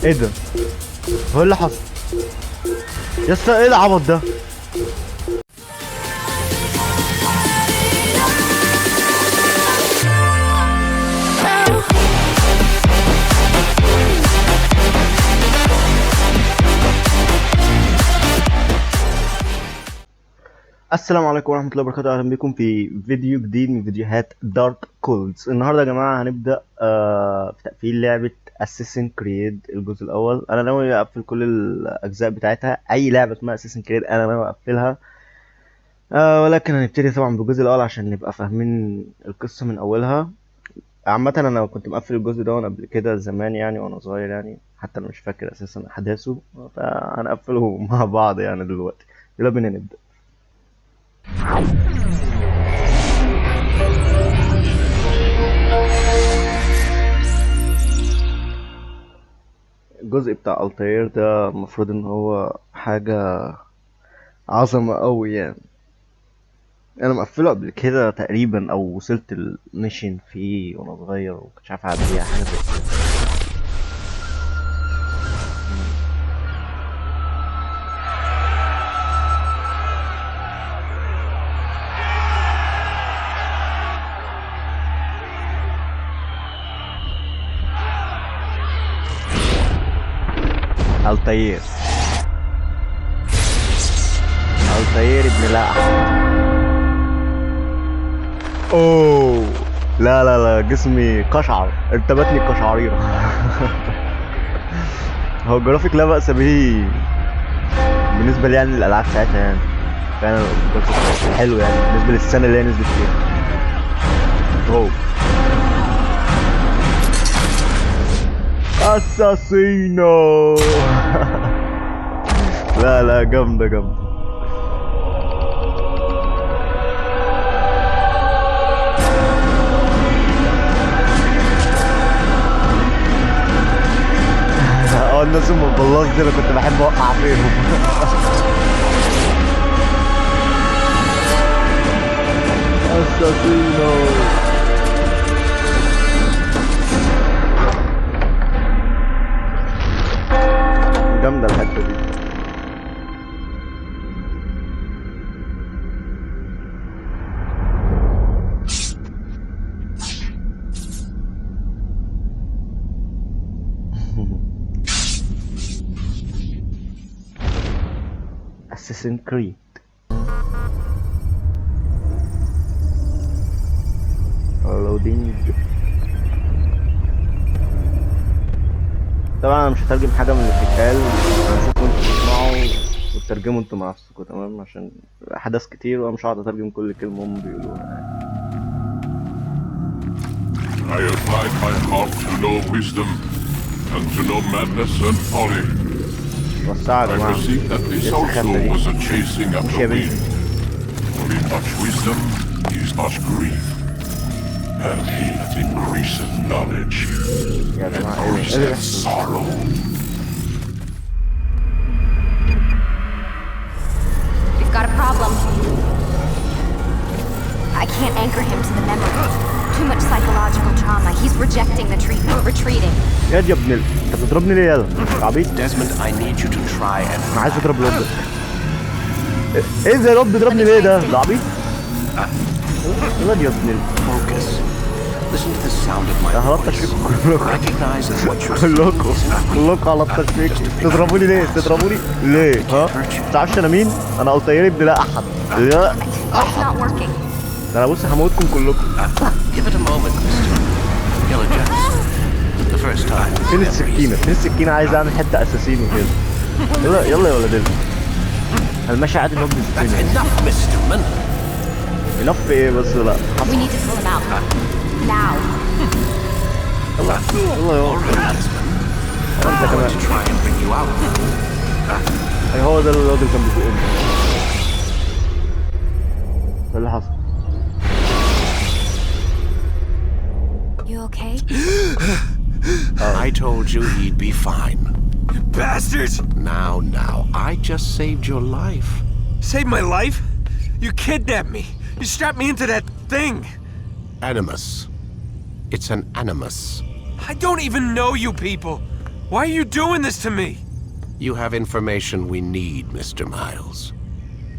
ايه ده؟ هو اللي حصل؟ يا اسطى ايه العبط ده؟ السلام عليكم ورحمة الله وبركاته، أهلا بكم في فيديو جديد من فيديوهات دارك كولز. النهاردة يا جماعة هنبدأ في تقفيل لعبة أسيسن كريد الجزء الأول. أنا ناوي أقفل كل الأجزاء بتاعتها، أي لعبة اسمها أسيسن كريد أنا ناوي أقفلها، ولكن هنبتدي طبعا بالجزء الأول عشان نبقى فاهمين القصة من أولها. عامة أنا كنت مقفل الجزء ده وأنا قبل كده زمان يعني وأنا صغير، يعني حتى أنا مش فاكر أساسا أحداثه، فهنقفله مع بعض يعني دلوقتي. يلا بينا نبدأ. الجزء بتاع الخير ده المفروض ان هو حاجة عظمة قوي يعني. انا مقفله قبل كده تقريبا او وصلت الميشن فيه وانا صغير ومكنتش عارف اعمل فيها حاجة زي كده. الخير ابن لا. اوه لا لا لا، جسمي قشعر، ارتبتني القشعريرة. هو الجرافيك لا بأس به بالنسبة لي يعني للألعاب ساعتها، يعني فعلا الجرافيك حلو يعني بالنسبة للسنة اللي هي نزلت فيها. اوه اساسينو. لا لا، جامدة جامدة. الناس المبلص دي انا كنت بحب اوقع فيهم. اساسينو. جامدة الحتة دي. أسيسن كريد. لودينج. طبعا انا مش هترجم حاجه من اللي بتتقال، هنشوفوا انتوا تسمعوا وتترجموا انتوا مع نفسكم، تمام؟ عشان احداث كتير وانا مش هقعد اترجم كل كلمه هم بيقولوها. I applied my heart to know wisdom and to know madness and folly. وسعوا يا I جماعه. perceived that this also was a chasing after wind. For in much wisdom is much grief, and he that increaseth knowledge increaseth sorrow. We've got a problem. I can't anchor him to the memory. Too much psychological trauma. He's rejecting the treatment, retreating. يا ابن انت بتضربني ليه يالا؟ عبيط. Desmond, I need you to try and. انا عايز اضرب الواد ده. ايه ده يا رب بيضربني ليه ده عبيط؟ الواد يا ابن Focus. Listen to the sound of my ده على voice. التشفيق كلكم. Recognize that what you're كلكم على التشفيق. تضربوني ليه؟ تضربوني ليه؟ ها؟ متعرفش انا مين؟ انا الخير ابن لا احد. لا It's not working. ده انا بص هموتكم كلكم. Give it a moment, mister. You'll adjust. The first time. فين السكينة؟ فين السكينة؟ عايز اعمل حتة اساسينو كده. يلا يلا يا ولاد المشي عادي نوب That's السكينة. enough, Mr. Man. ينف ايه بس لا. We need to pull him out. Now. يلا يلا يلا. انت I'm going كمان. to try and bring you out. اي هو ده الراجل كان بيزقني. ايه اللي حصل؟ You okay? I told you he'd be fine. Bastards! Now, I just saved your life. Saved my life? You kidnapped me. You strapped me into that thing. Animus. It's an animus. I don't even know you people. Why are you doing this to me? You have information we need, Mr. Miles.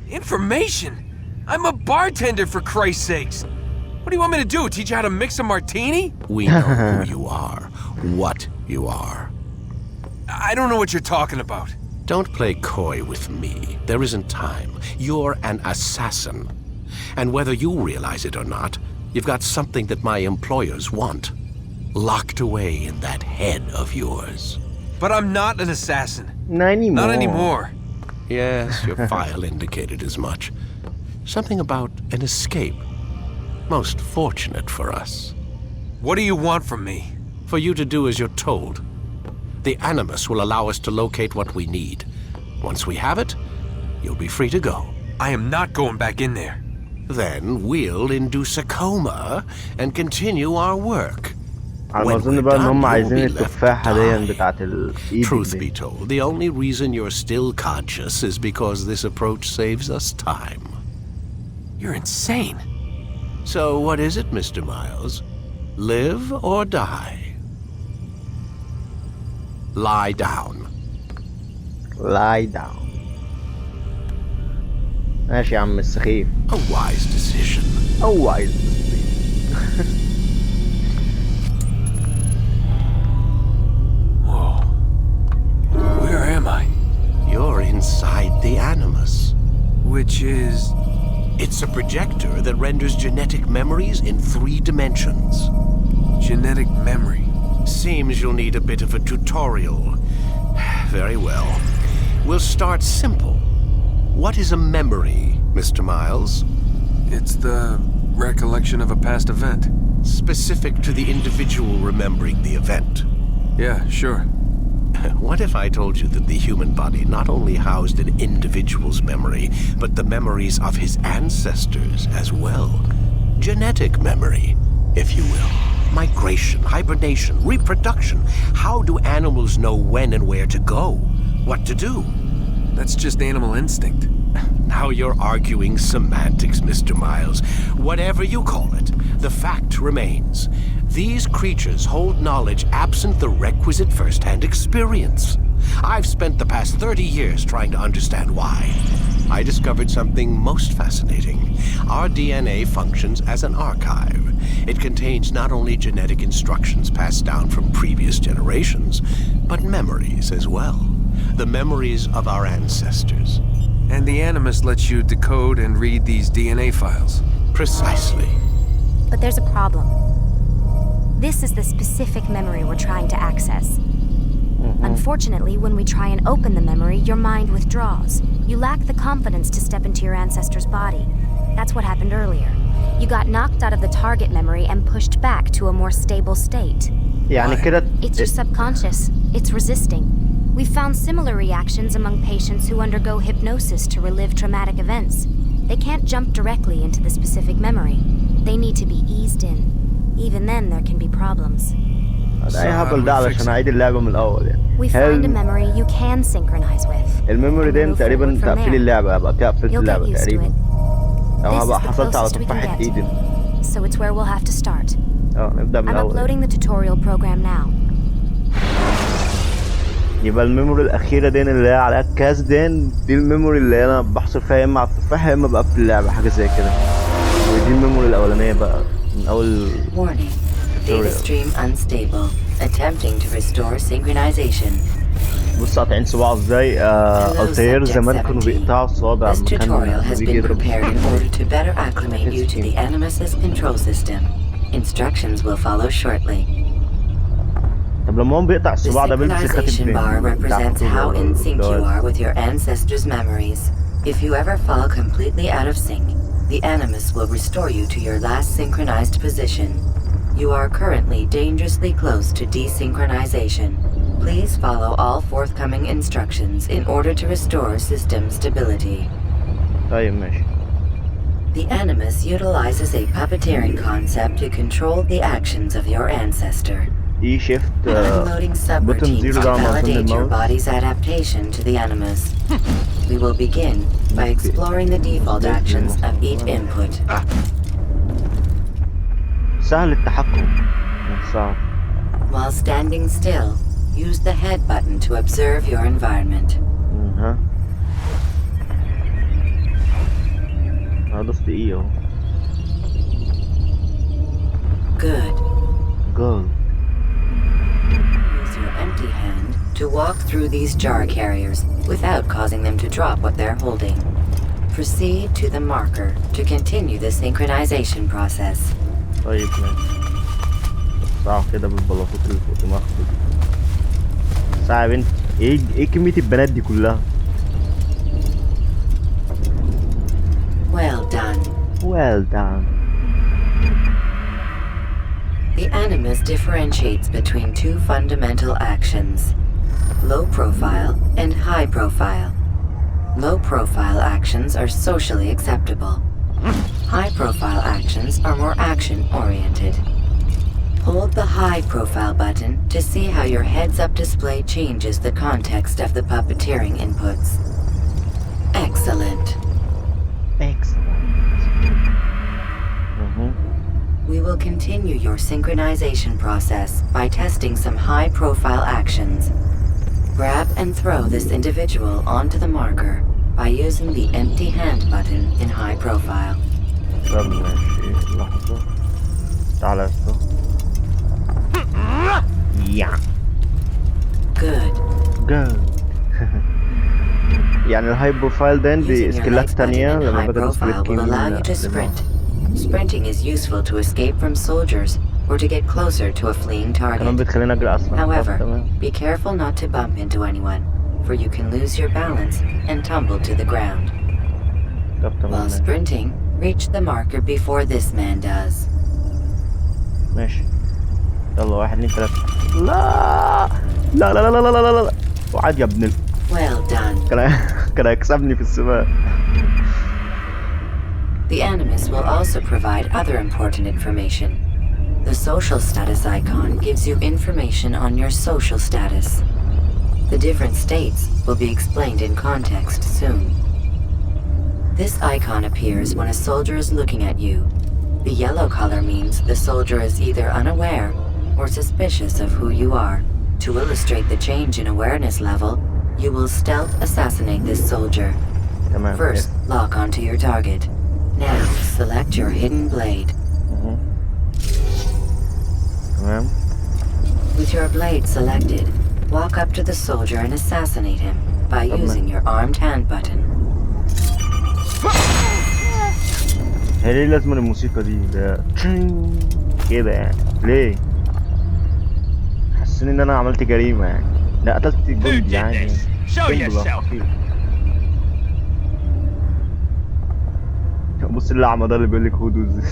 Information? I'm a bartender, for Christ's sakes. What do you want me to do? Teach you how to mix a martini? We know who you are, what you are. I don't know what you're talking about. Don't play coy with me. There isn't time. You're an assassin. And whether you realize it or not, you've got something that my employers want. Locked away in that head of yours. But I'm not an assassin. Not anymore. Not anymore. Yes, your file indicated as much. Something about an escape. Most fortunate for us. What do you want from me? For you to do as you're told. The Animus will allow us to locate what we need. Once we have it, you'll be free to go. I am not going back in there. Then we'll induce a coma and continue our work. على ما When اظن we're بقى ان done, هم you'll عايزين be left التفاحة to دي die. بتاعت الايد Truth دي. be told, the only reason you're still conscious is because this approach saves us time. You're insane. So what is it, Mr. Miles? Live or die? Lie down. Lie down. ماشي يا عم السخيف. A wise decision. Always. Whoa. Where am I? You're inside the Animus. Which is... It's a projector that renders genetic memories in 3 dimensions. genetic memory. Seems you'll need a bit of a tutorial. Very well. We'll start simple. What is a memory, Mr. Miles? It's the recollection of a past event. Specific to the individual remembering the event. Yeah, sure. What if I told you that the human body not only housed an individual's memory, but the memories of his ancestors as well? Genetic memory, if you will. Migration, hibernation, reproduction. How do animals know when and where to go? What to do? That's just animal instinct. Now you're arguing semantics, Mr. Miles. Whatever you call it, the fact remains. These creatures hold knowledge absent the requisite first-hand experience. I've spent the past 30 years trying to understand why. I discovered something most fascinating. Our DNA functions as an archive. It contains not only genetic instructions passed down from previous generations, but memories as well. The memories of our ancestors. And the Animus lets you decode and read these DNA files. Precisely. But there's a problem. This is the specific memory we're trying to access. Unfortunately, when we try and open the memory, your mind withdraws. You lack the confidence to step into your ancestor's body. That's what happened earlier. You got knocked out of the target memory and pushed back to a more stable state. يعني كده It's your subconscious. It's resisting. We've found similar reactions among patients who undergo hypnosis to relive traumatic events. They can't jump directly into the specific memory. They need to be eased in. Even then, there can be problems. ده اي هبل ده علشان اعيد اللعبة من الاول يعني. We find a memory you can synchronize with. الميموري دي تقريبا تقفيل اللعبة، هبقى كده قفلت You'll get اللعبة used to تقريبا. it. او This is هبقى the حصلت على closest we can تفاحة get. ايدي. So it's where we'll have to start. نبدأ من I'm الاول. uploading the tutorial program now. يبقى الميموري الأخيرة دي اللي هي على الكاس دي الميموري اللي أنا بحصل فيها يا إما على التفاحة يا إما بقفل اللعبة، حاجة زي كده. ودي الميموري الأولانية بقى من أول. Warning. Data stream unstable. Attempting to restore synchronization. بص قاطعين صباعه ازاي. الخير زمان كانوا بيقطعوا الصوابع This لما tutorial كان has بيجي been يضرب. prepared in order to better acclimate you to the Animus's control system. Instructions will follow shortly. طب لما هو بيقطع The الصباع ده بيلبس الخاتم synchronization فين؟ bar represents how in sync you are with your ancestors' memories. If you ever fall completely out of sync, the Animus will restore you to your last synchronized position. You are currently dangerously close to desynchronization. Please follow all forthcoming instructions in order to restore system stability. طيب ماشي. The Animus utilizes a puppeteering concept to control the actions of your ancestor. E shift Unloading button subroutines 0 to ده على ما أظن validate your الماوس. body's adaptation to the Animus. We will begin by exploring the default actions of each input. سهل التحكم مش صعب. While standing still, use the head button to observe your environment. ها انا دوست ايه اهو. Good. جول. Use your empty hand to walk through these jar carriers without causing them to drop what they're holding. Proceed to the marker to continue the synchronization process. طيب ماشي. صعب كده بالبلاطات اللي فوق دماغك دي. ساعة يا بنت، ايه كمية البنات دي كلها؟ Well done. Well done. The animus differentiates between two fundamental actions, low profile and high profile. Low profile actions are socially acceptable. High profile actions are more action oriented. Hold the high profile button to see how your heads up display changes the context of the puppeteering inputs. Excellent. Excellent. We will continue your synchronization process by testing some high-profile actions. Grab and throw this individual onto the marker by using the empty hand button in high profile. طب ماشي لحظة. تعالى يا اسطى. يا. Good. Good. يعني الهاي بروفايل ده عندي Using your سكيلات legs button تانية in لما high باجي profile اسبلت will allow you to sprint. Sprinting is useful to escape from soldiers or to get closer to a fleeing كمان target. بتخليني اجري اسرع. However, تمام. be careful not to bump into anyone, for you can lose your balance and tumble to the ground. طب تمام While ماشي. sprinting, reach the marker before this man does. ماشي. يلا 1 2 3. لا لا لا لا لا لا لا لا. وعاد يا ابن Well done. كان هيكسبني في السباق. The animus will also provide other important information. The social status icon gives you information on your social status. The different states will be explained in context soon. This icon appears when a soldier is looking at you. The yellow color means the soldier is either unaware or suspicious of who you are. To illustrate the change in awareness level, you will stealth assassinate this soldier. تمام. First, lock onto your target. Now, select your hidden blade. تمام. With your blade selected, walk up to the soldier and assassinate him by using your armed hand button. هي ليه لازم الموسيقى دي ده كده يعني ليه؟ حاسين ان انا عملت جريمة يعني. لا قتلت جندي يعني. بص اللعمة ده اللي بيقول لك هدوز.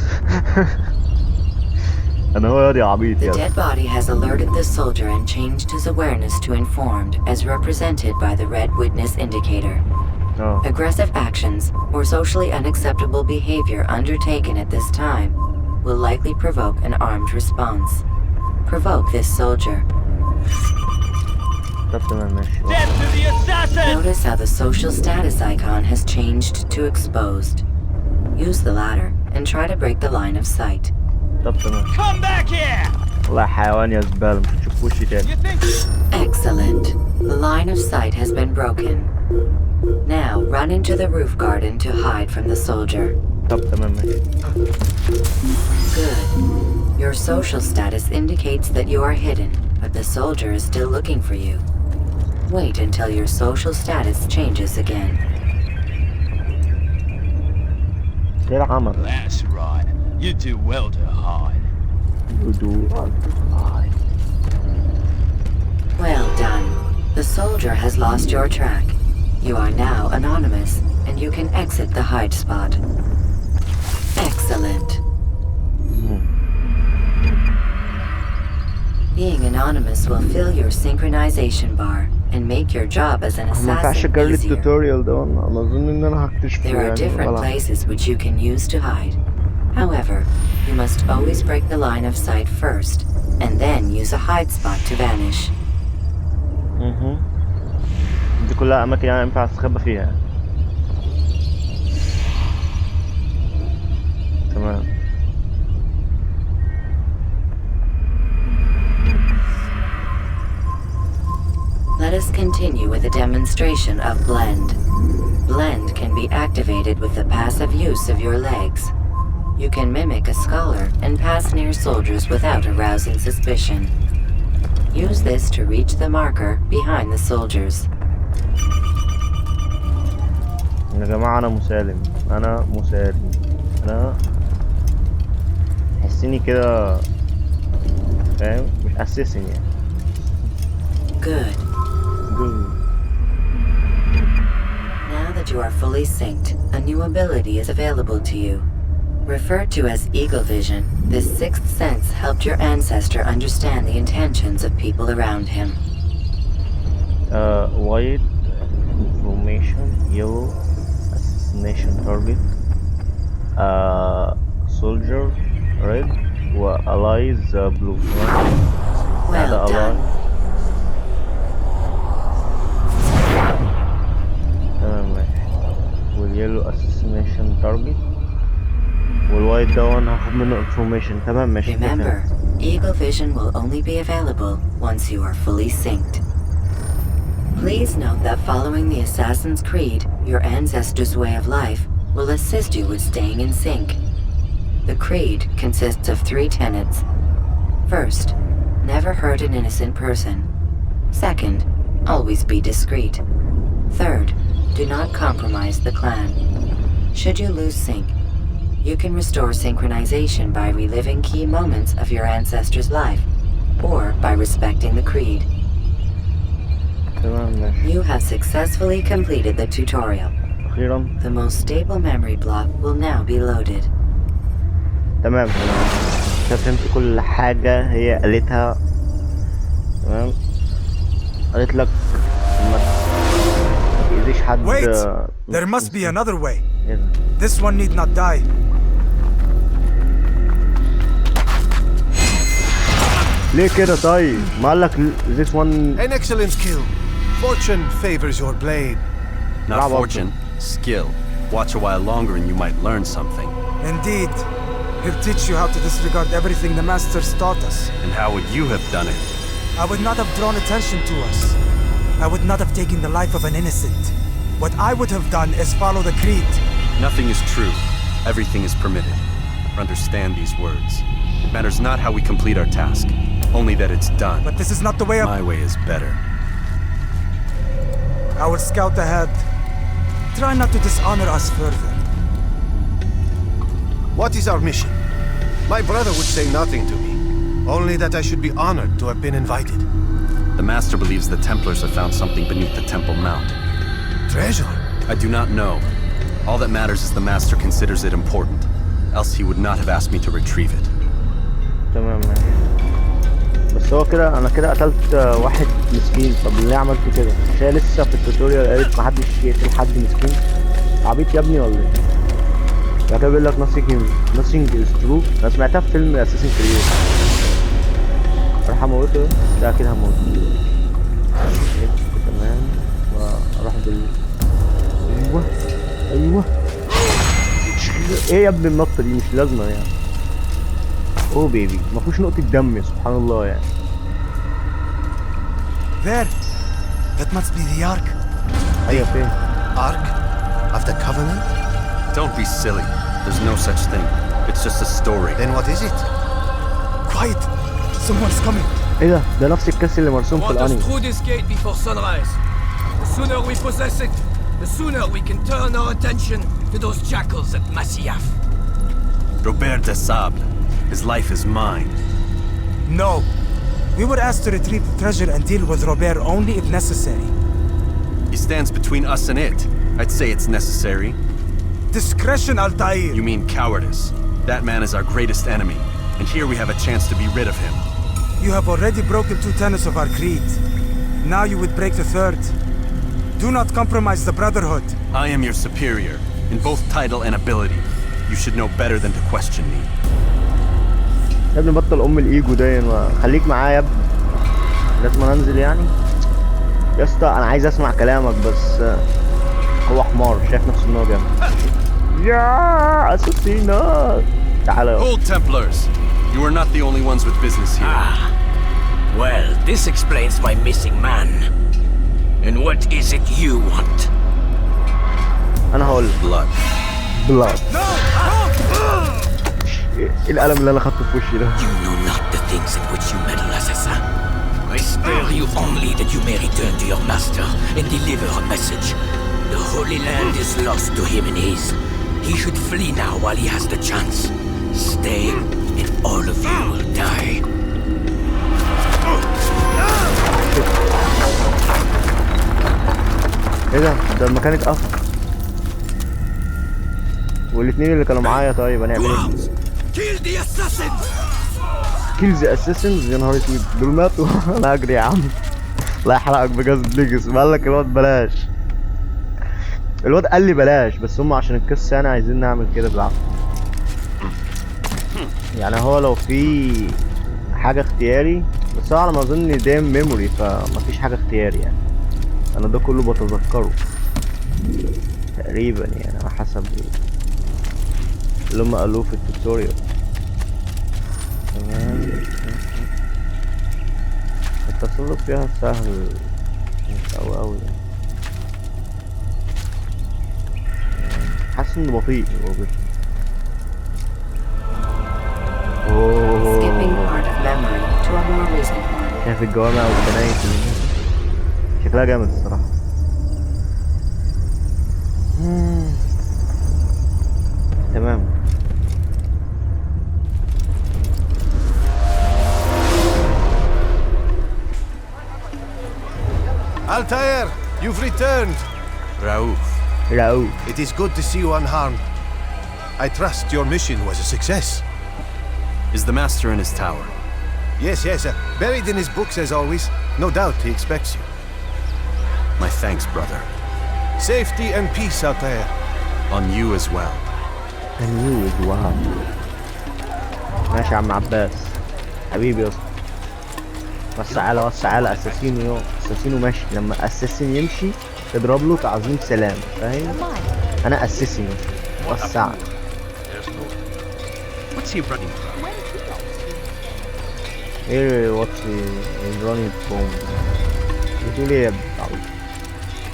انا هو يا عبيط The يلا. dead body has alerted the soldier and changed his awareness to informed as represented by the red witness indicator. Aggressive actions or socially unacceptable behavior undertaken at this time will likely provoke an armed response. Provoke this soldier. Death to the assassin! Notice how the social status icon has changed to exposed. Use the ladder and try to break the line of sight. Come back here! والله حيوان يا زبالة مش هتشوفوش تاني. Excellent. The line of sight has been broken. Now run into the roof garden to hide from the soldier. Good. Your social status indicates that you are hidden, but the soldier is still looking for you. Wait until your social status changes again. That's right. You do well to hide. Well done. The soldier has lost your track. You are now anonymous, and you can exit the hide spot. Excellent. Being anonymous will fill your synchronization bar and make your job as an assassin easier. There are different places which you can use to hide. However, you must always break the line of sight first, and then use a hide spot to vanish. دي كلها أماكن يعني ينفع أستخبى فيها. تمام. demonstration of blend. Blend can be activated with the passive use of your legs. You can mimic a scholar and pass near soldiers without arousing suspicion. Use this to reach the marker behind the soldiers. يا جماعة أنا مسالم، أنا مسالم، أنا حسيني كده فاهم، مش أسيسن يعني. Good. Good. Now that you are fully synced, a new ability is available to you. Referred to as Eagle Vision, this sixth sense helped your ancestor understand the intentions of people around him. White information, yellow assassination target, soldier red, allies blue. Well done. واليلو assassination target والوايت ده انا هاخد منه information. تمام ماشي. Remember, Eagle Vision will only be available once you are fully synced. Please note that following the Assassin's Creed, your ancestors' way of life will assist you with staying in sync. The Creed consists of 3 tenets. First, never hurt an innocent person. Second, always be discreet. Third, do not compromise the clan. Should you lose sync, you can restore synchronization by reliving key moments of your ancestor's life, or by respecting the Creed. You have successfully completed the tutorial. The most stable memory block will now be loaded. تمام فهمت كل حاجة هي قالتها. تمام قالت لك ما تأذيش حد. Wait! There must be another way. This one need not die. ليه كده طيب؟ ما قالك this one. An excellent skill. Fortune favors your blade. Not fortune, skill. Watch a while longer and you might learn something. Indeed. He'll teach you how to disregard everything the masters taught us. And how would you have done it? I would not have drawn attention to us. I would not have taken the life of an innocent. What I would have done is follow the Creed. Nothing is true. Everything is permitted. Understand these words. It matters not how we complete our task, only that it's done. But this is not the way of... My way is better. I will scout ahead. Try not to dishonor us further. What is our mission? My brother would say nothing to me, only that I should be honored to have been invited. The Master believes the Templars have found something beneath the Temple Mount. Treasure? I do not know. All that matters is the Master considers it important, else he would not have asked me to retrieve it. تمام بس هو كده انا كده قتلت واحد مسكين. طب ليه عملت كده؟ عشان لسه في التوتوريال قالت محدش يقتل حد مسكين. عبيط يا ابني ولا ايه؟ بعد كده بيقول لك nothing is true. انا سمعتها في فيلم أسيسنز كريد. اروح اموته ده اكيد هموته. تمام واروح ايوه ايه يا ابني النطه دي؟ مش لازمه يعني. اوه بيبي مفيهوش نقطه دم سبحان الله يعني. There. That must be the Ark. ايوه فين؟ Ark of the Covenant? Don't be silly. There's no such thing. It's just a story. Then what is it? Quiet. Someone's coming. ايه ده نفس الكاس اللي مرسوم في الانمي. through this gate before sunrise. The sooner we possess it, the sooner we can turn our attention to those jackals at Masyaf. Robert de Sable. His life is mine. No. We were asked to retrieve the treasure and deal with Robert only if necessary. He stands between us and it. I'd say it's necessary. Discretion, Altair. You mean cowardice. That man is our greatest enemy, and here we have a chance to be rid of him. You have already broken 2 tenets of our creed. Now you would break the 3rd. Do not compromise the Brotherhood. I am your superior, in both title and ability. You should know better than to question me. يا ابني بطل الايجو ده. خليك معايا يا ابني. لازم انزل يعني. يا اسطى انا عايز اسمع كلامك بس هو حمار شايف نفسه ان هو جامد. يا اساسينات تعالى. Old Templars, you are not the only ones with business here. Well, this explains my missing man. And what is it you want? انا هقول Blood. بلاد. ايه القلم اللي انا خدته في وشي ده؟ You know not the things in which you meddle, assassin. I spare you only that you may return to your master and deliver a message. The Holy Land is lost to him and his. He should flee now while he has the chance. Stay, and all of you will die. ايه ده المكان اتقفل. والاتنين اللي كانوا معايا طيب هنعمل ايه؟ Kill the assassins! كيلز اسيسنز، يا نهار اسود دول ماتوا. انا هجري يا عم. الله يحرقك بجاز ليجس. قال لك الواد بلاش. الواد قال لي بلاش، بس هم عشان القصه يعني عايزين نعمل كده بالعافيه. يعني هو لو في حاجه اختياري، بس هو على ما اظن ده ميموري فمفيش حاجه اختياري يعني. انا ده كله بتذكره تقريبا يعني على حسب اللي هم قالوه في التوتوريال. تمام. التصرف فيها سهل مش اوي يعني. حاسس انه بطيء هو بس. شايف الجوامع والكنايس شكلها جامد الصراحة. تمام. Altair, you've returned. Raouf. It is good to see you unharmed. I trust your mission was a success. Is the master in his tower? Yes, buried in his books as always. No doubt he expects you. My thanks, brother. Safety and peace, Altair. On you as well. ماشي يا عم عباس حبيبي يا اسطى. وسع على اساسينو اساسينو ماشي. لما اساسين يمشي اضرب له تعظيم سلام، فاهم؟ انا اساسينو وسع. What's he running from? ايه واتس رانينج فروم؟ بتقول ايه يا ابني؟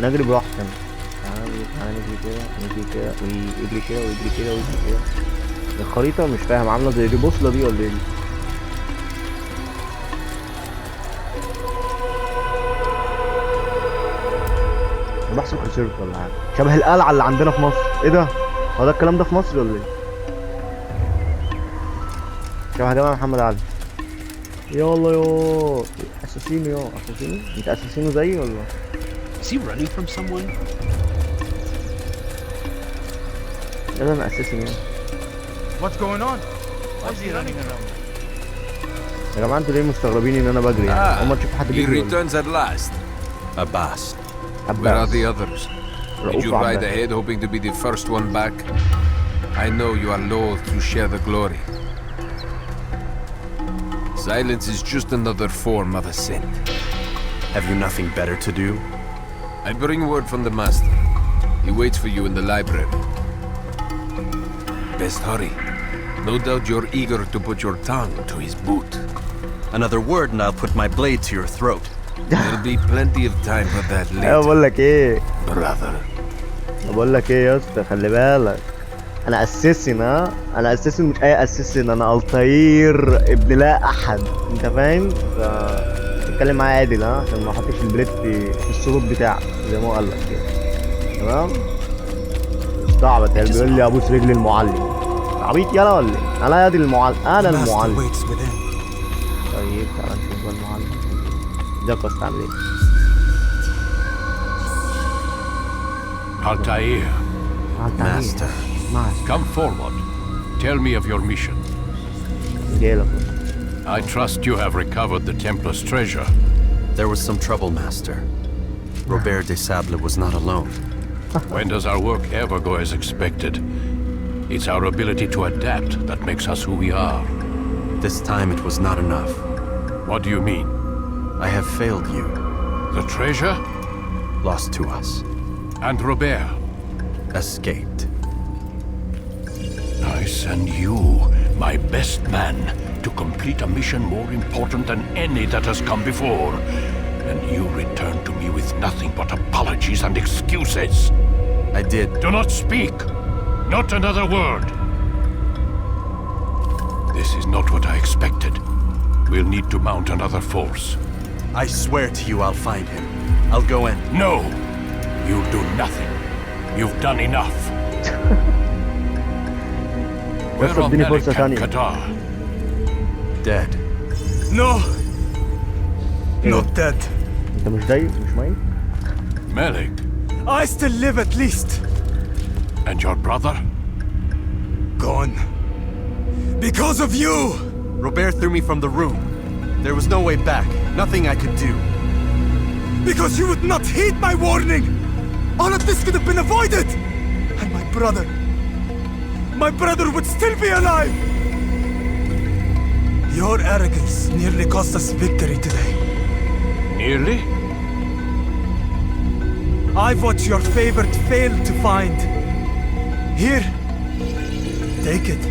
نجري براحتنا. تعالى نجري كده ويجري كده ويجري كده ويجري كده. الخريطة مش فاهم عاملة زي دي بوصلة دي ولا ايه؟ انا بحسب خسرت ولا حاجة. شبه القلعة اللي عندنا في مصر. ايه ده؟ هو ده الكلام ده في مصر ولا ايه؟ شبه جماعة محمد علي. يلا يو اساسينو اساسينو. انت اساسينو زيي ولا؟ Is he running from someone? يلا انا اساسينو. What's going on? Why is he running around? يا جماعة انتوا ليه مستغربين ان انا بجري يعني؟ هما تشوفوا حد He بيجري. returns at last. Abbas. Where are the others? Did you ride ahead hoping to be the first one back? I know you are loath to share the glory. Silence is just another form of assent. Have you nothing better to do? I bring word from the master. He waits for you in the library. Best hurry. No doubt you're eager to put your tongue to his boot. Another word and I'll put my blade to your throat. There'll be plenty of time for that later. ايوه بقول لك ايه؟ brother. بقول لك ايه يا اسطى خلي بالك. انا اساسن انا اساسن مش اي اساسن. انا الطير ابن لا احد. انت فاهم؟ اتكلم معايا عادل عشان ما احطش البليت في الصوت بتاعك زي ما هو قال لك كده. تمام؟ استعبط يعني بيقول لي ابوس رجل المعلم. عبيط يلا ولا ايه؟ انا يا دي المعلم. انا المعلم. طيب تعالى نشوف بقى المعلم. ده قصة عامل ايه؟ Altair. Master. Come forward. Tell me of your mission. I trust you have recovered the Templar's treasure. There was some trouble, Master. Robert de Sable was not alone. When does our work ever go as expected? It's our ability to adapt that makes us who we are. This time it was not enough. What do you mean? I have failed you. The treasure? Lost to us. And Robert? Escaped. I send you, my best man, to complete a mission more important than any that has come before. And you returned to me with nothing but apologies and excuses. I did. Do not speak. Not another word. This is not what I expected. We'll need to mount another force. I swear to you I'll find him. I'll go in. No! You'll do nothing. You've done enough. Where are Malik and Kadar? Dead. No! Not dead. انت مش ميت؟ Malik. I still live at least. And your brother? Gone. Because of you! Robert threw me from the room. There was no way back. Nothing I could do. Because you would not heed my warning! All of this could have been avoided! And my brother would still be alive! Your arrogance nearly cost us victory today. Nearly? I've watched your favorite fail to find. Here, take it.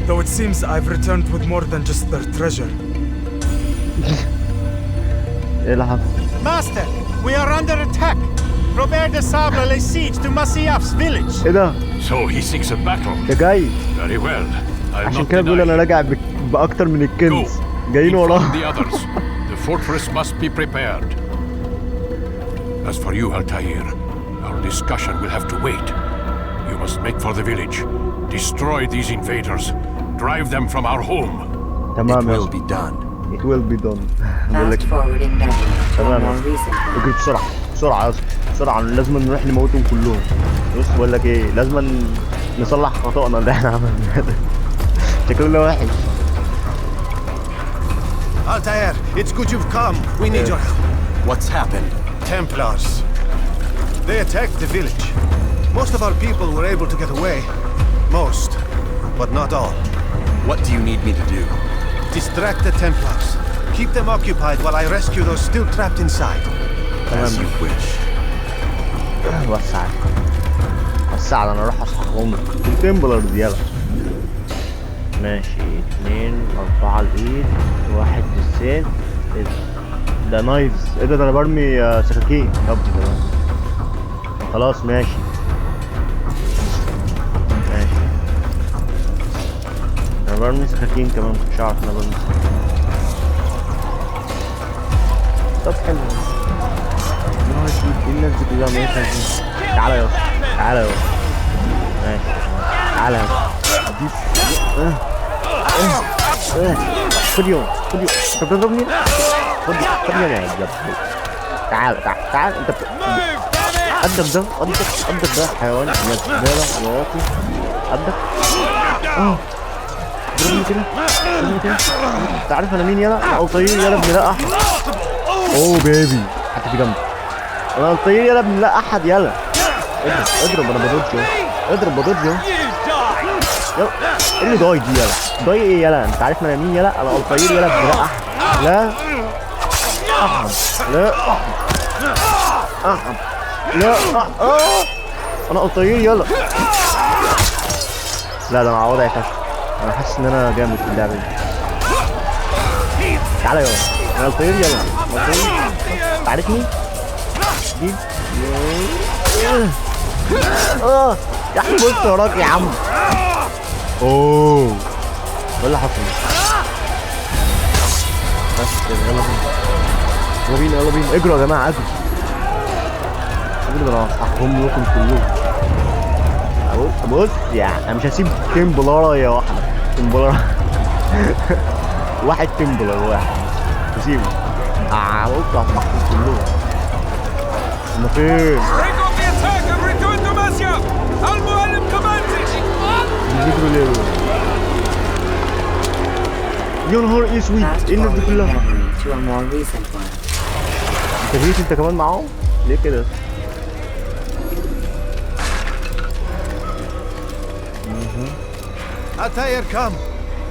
Though it seems I've returned with more than just their treasure. ايه اللي حصل؟ Master, we are under attack. Robert de Sable lays siege to Masyaf's village. ايه ده؟ So he seeks a battle. ده جاي. Very well. I'll عشان not كده بقول deny انا it. راجع باكتر من الكنز. Go. جايين Inform وراه. the others. The fortress must be prepared. As for you, Altair, our discussion will have to wait. You must make for the village. Destroy these invaders. Drive them from our home. تمام. It will be done. It will be done. Fast forwarding memory to a more recent one. اجري بسرعة بسرعة يا اسطى بسرعة لازم نروح نموتهم كلهم. بص بقول لك ايه لازم نصلح خطأنا اللي احنا عملناه ده. شكلنا وحش. Altair, it's good you've come. We need your help. What's happened? Templars. They attacked the village. Most of our people were able to get away. Most, but not all. What do you need me to do? Distract the Templars. Keep them occupied while I rescue those still trapped inside. As you wish. وسع انا اروح اصحهم التمبلرز يلا. ماشي 2 4 الايد 1 للسين. ايه ده نايفز. ايه ده انا برمي سكاكين. طب تمام خلاص ماشي انا برمي سكاكين كمان مش عارف انا برمي سكاكين. طب حلو ايه الناس دي كلها ماشيه ازاي؟ تعالى يا اسطى تعالى يا اسطى ماشي تعالى يا اسطى خد يوم انت بتضربني؟ خد يوم يا عجب. تعال انت قدك ده حيوان يا زباله يا واطي قدك ضربني كده انت عارف انا مين يلا؟ انا قلطير يلا ابن لا احد. اوه بيبي حتى في جنبي انا قلطير يلا ابن لا احد. يلا اضرب انا بدوج اضرب بدوج يلا. ايه اللي ضاي دي يلا؟ ضاي ايه يلا؟ انت عارف انا مين يلا؟ انا قلطير يلا ابن لا احد. لا احد لا احد لا انا قلطير يلا. لا ده انا وضعي فشل. انا حاسس ان انا جامد في اللعبه دي. تعالى يلا انا قلطير يلا قلطير. عارفني؟ دي يا اخي بص وراك يا عم. اوه ايه اللي حصل؟ بس كده يلا بينا اجروا يا جماعه اجروا. انا هصحهم لكم كلكم. بص يعني انا مش هسيب تمبلارة يا واحدة تمبلارة واحد تمبلر واحد هسيبه. بص هصحهم كلهم. هما فين؟ بيجروا ليه؟ يا نهار اسود ايه الناس دي كلها؟ انت جيت انت كمان معاهم؟ ليه كده؟ Altair, come.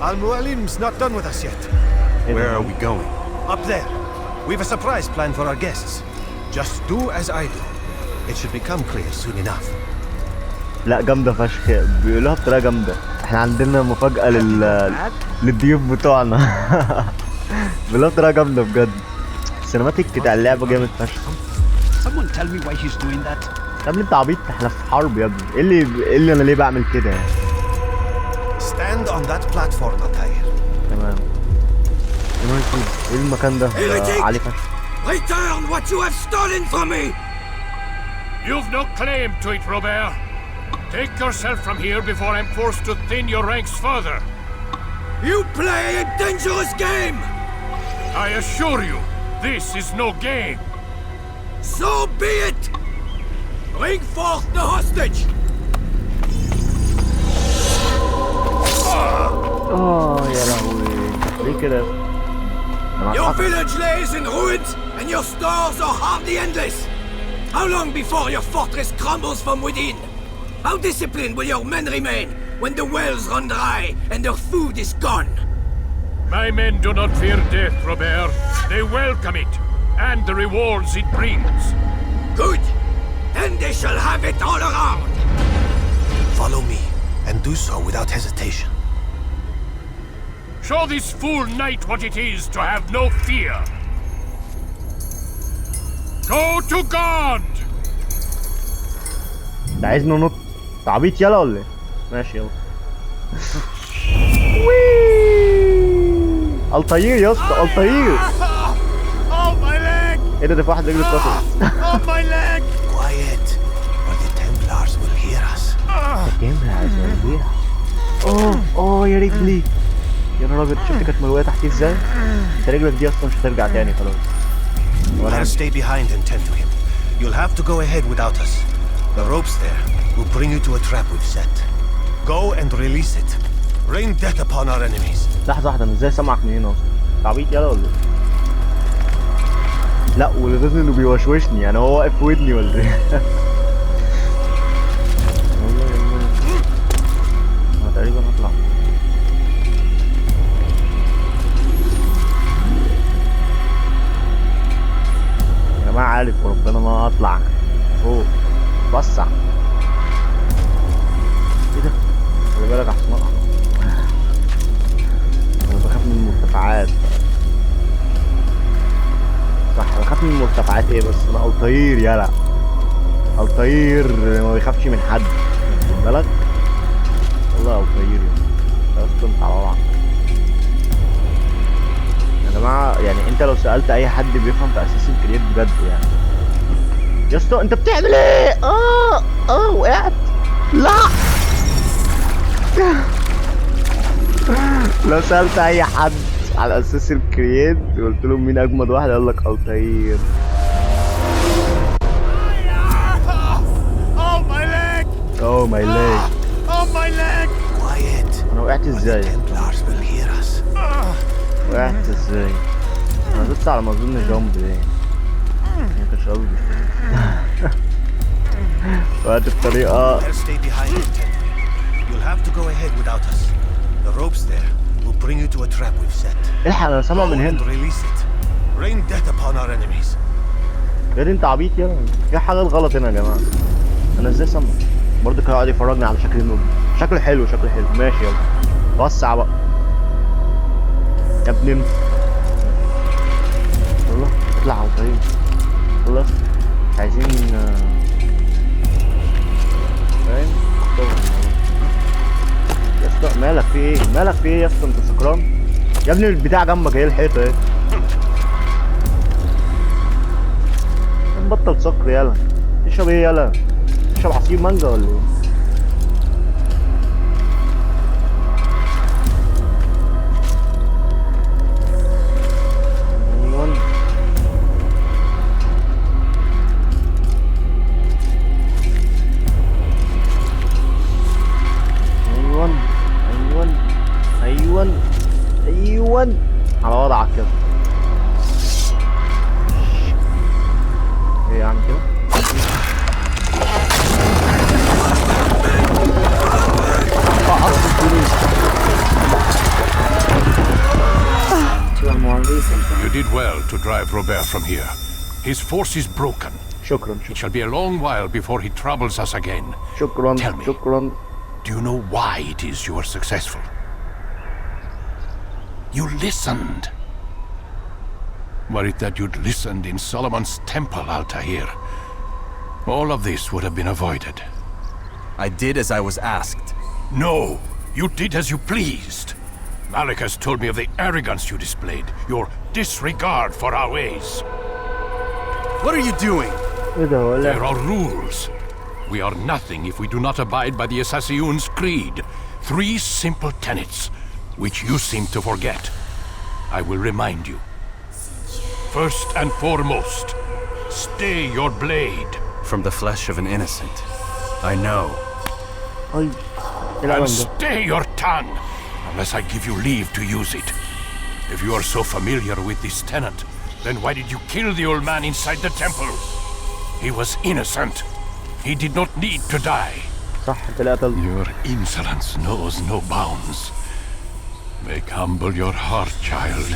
Al-Mu'alim's not done with us yet. Where are we going? Up there. We've a surprise plan for our guests. Just do as I do. It should become clear soon enough. لا جامدة فشخ بيقولوها بطريقة جامدة. احنا عندنا مفاجأة للضيوف بتوعنا. بيقولوها بطريقة جامدة بجد. السينماتيك بتاع اللعبة جامد فشخ. Someone tell me why he's doing that. يا ابني انت عبيط، احنا في حرب يا ابني. ايه اللي انا ليه بعمل كده يعني؟ Stand on that platform, Atayr. تمام. ايه المكان ده؟ عالي فشخ. Return what you have stolen from me! You've no claim to it, Robert. Take yourself from here before I'm forced to thin your ranks further. You play a dangerous game! I assure you, this is no game. So be it! Bring forth the hostage! يا لهوي. ليه كده؟ Your village lays in ruins and your stores are hardly endless. How long before your fortress crumbles from within? How disciplined will your men remain when the wells run dry and their food is gone? My men do not fear death, Robert. They welcome it, and the rewards it brings. Good. Then they shall have it all around. Follow me, and do so without hesitation. Show this fool knight what it is to have no fear. Go to God! انت عايزني ننط؟ عبيط يلا ولا ايه؟ ماشي يلا. الطير يا اسطى، الطير. ايه ده في واحد رجله اتكسرت. Quiet, or the Templars will hear us. التمبلرز will hear us. يا رجلي. يا نهار ابيض، شفت كانت ملوية تحتي ازاي؟ انت رجلك دي اصلا مش هترجع تاني خلاص. I'll stay behind and tend to him. You'll have to go ahead without us. The ropes there will bring you to a trap we've set. Go and release it. Rain death upon our enemies. لحظة واحدة، انا ازاي سامعك من هنا اصلا؟ تعبيط يلا ولا ايه؟ لا والغزل انه بيوشوشني، يعني هو واقف في ودني ولا ايه؟ انا تقريبا هطلع. يا جماعة عارف وربنا ما هطلع فوق وسع. ايه ده؟ خلي بالك احسن اقع. انا بخاف من المرتفعات. صح بخاف من المرتفعات ايه بس انا الطير يلا. الطير ما بيخافش من حد، خد بالك. والله الطير يا اسطى انت على وضعك. يا جماعة يعني انت لو سألت اي حد بيفهم في اساسن كريد بجد يعني. يا اسطى انت بتعمل ايه؟ وقعت. لا لو سألت اي حد على اساسن كريد قلت لهم مين اجمد واحد يقول لك الطير. Oh my leg. انا وقعت ازاي؟ وقعت ازاي؟ انا دوست على ما اظن جامب دي. ما كانش قصدي. وقعت بطريقة. الحق انا سامع من هنا. غير انت عبيط يلا، في حاجات غلط هنا يا جماعة. انا ازاي سامع؟ برضه كان يقعد يفرجني على شكل النوب. شكله حلو ماشي يلا. وسع بقى. يا ابني انت. والله اطلع على الطريق. والله عايزين فاهم؟ يا اسطى مالك في ايه؟ يا اسطى انت سكران؟ يا ابني البتاع جنبك اهي الحيطة اهي. نبطل سكر يلا. تشرب ايه يلا؟ تشرب عصير مانجا ولا ايه؟ ايوه على وضعك كده. ايه يعني كده؟ You did well to drive Robert from here. His force is broken. شكرا. It shall be a long while before he troubles us again. شكرا. Tell me, do you know why it is you are successful? You listened. Were it that you'd listened in Solomon's temple, Altair, all of this would have been avoided. I did as I was asked. No, you did as you pleased. Malik has told me of the arrogance you displayed, your disregard for our ways. What are you doing? There are rules. We are nothing if we do not abide by the Assassins' creed. 3 simple tenets, which you seem to forget. I will remind you. First and foremost, stay your blade. From the flesh of an innocent. I know. And stay your tongue, unless I give you leave to use it. If you are so familiar with this tenet, then why did you kill the old man inside the temple? He was innocent. He did not need to die. Your insolence knows no bounds. Make humble your heart, child,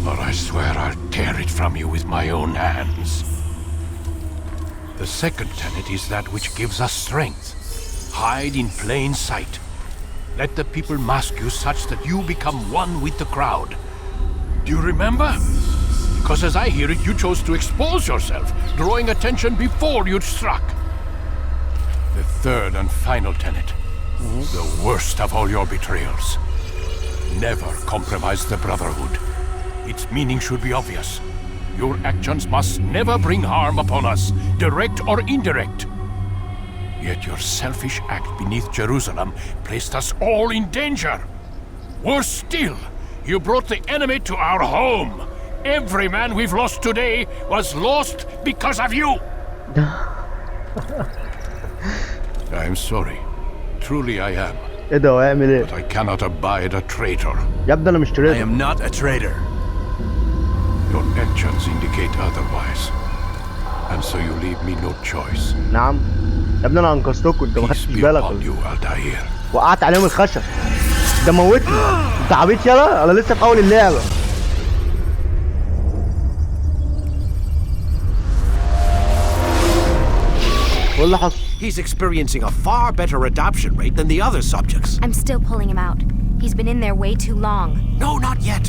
or I swear I'll tear it from you with my own hands. The second tenet is that which gives us strength. Hide in plain sight. Let the people mask you such that you become one with the crowd. Do you remember? Because as I hear it, you chose to expose yourself, drawing attention before you'd struck. The third and final tenet, the worst of all your betrayals. Never compromise the Brotherhood. Its meaning should be obvious. Your actions must never bring harm upon us, direct or indirect. Yet your selfish act beneath Jerusalem placed us all in danger. Worse still, you brought the enemy to our home. Every man we've lost today was lost because of you. I'm sorry. Truly I am. But I cannot abide a traitor. I am not a traitor. Your actions indicate otherwise. And so you leave me no choice. نعم يا ابني انا انقذتكم انت ما خدتش بالك وقعت عليهم الخشب ده موتني انت عبيط يلا انا لسه في اول اللعبه والله حصل. He's experiencing a far better adoption rate than the other subjects. I'm still pulling him out. He's been in there way too long. No, not yet.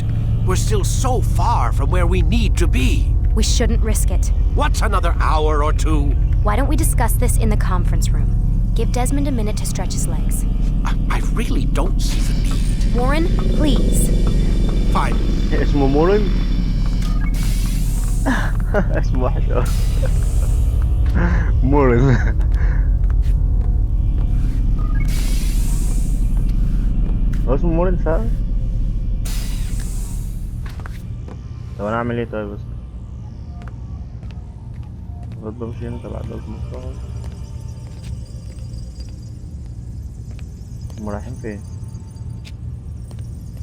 We're still so far from where we need to be. We shouldn't risk it. What's another hour or 2? Why don't we discuss this in the conference room? Give Desmond a minute to stretch his legs. I really don't see the need. Warren, please. Fine. اسمه مورن. اسمه وحش أوي. مورن. هو اسمه مورن فعلا؟ طب انا اعمل ايه طيب بس؟ الواد بمشي هنا تبع ده المستوى. هما رايحين فين؟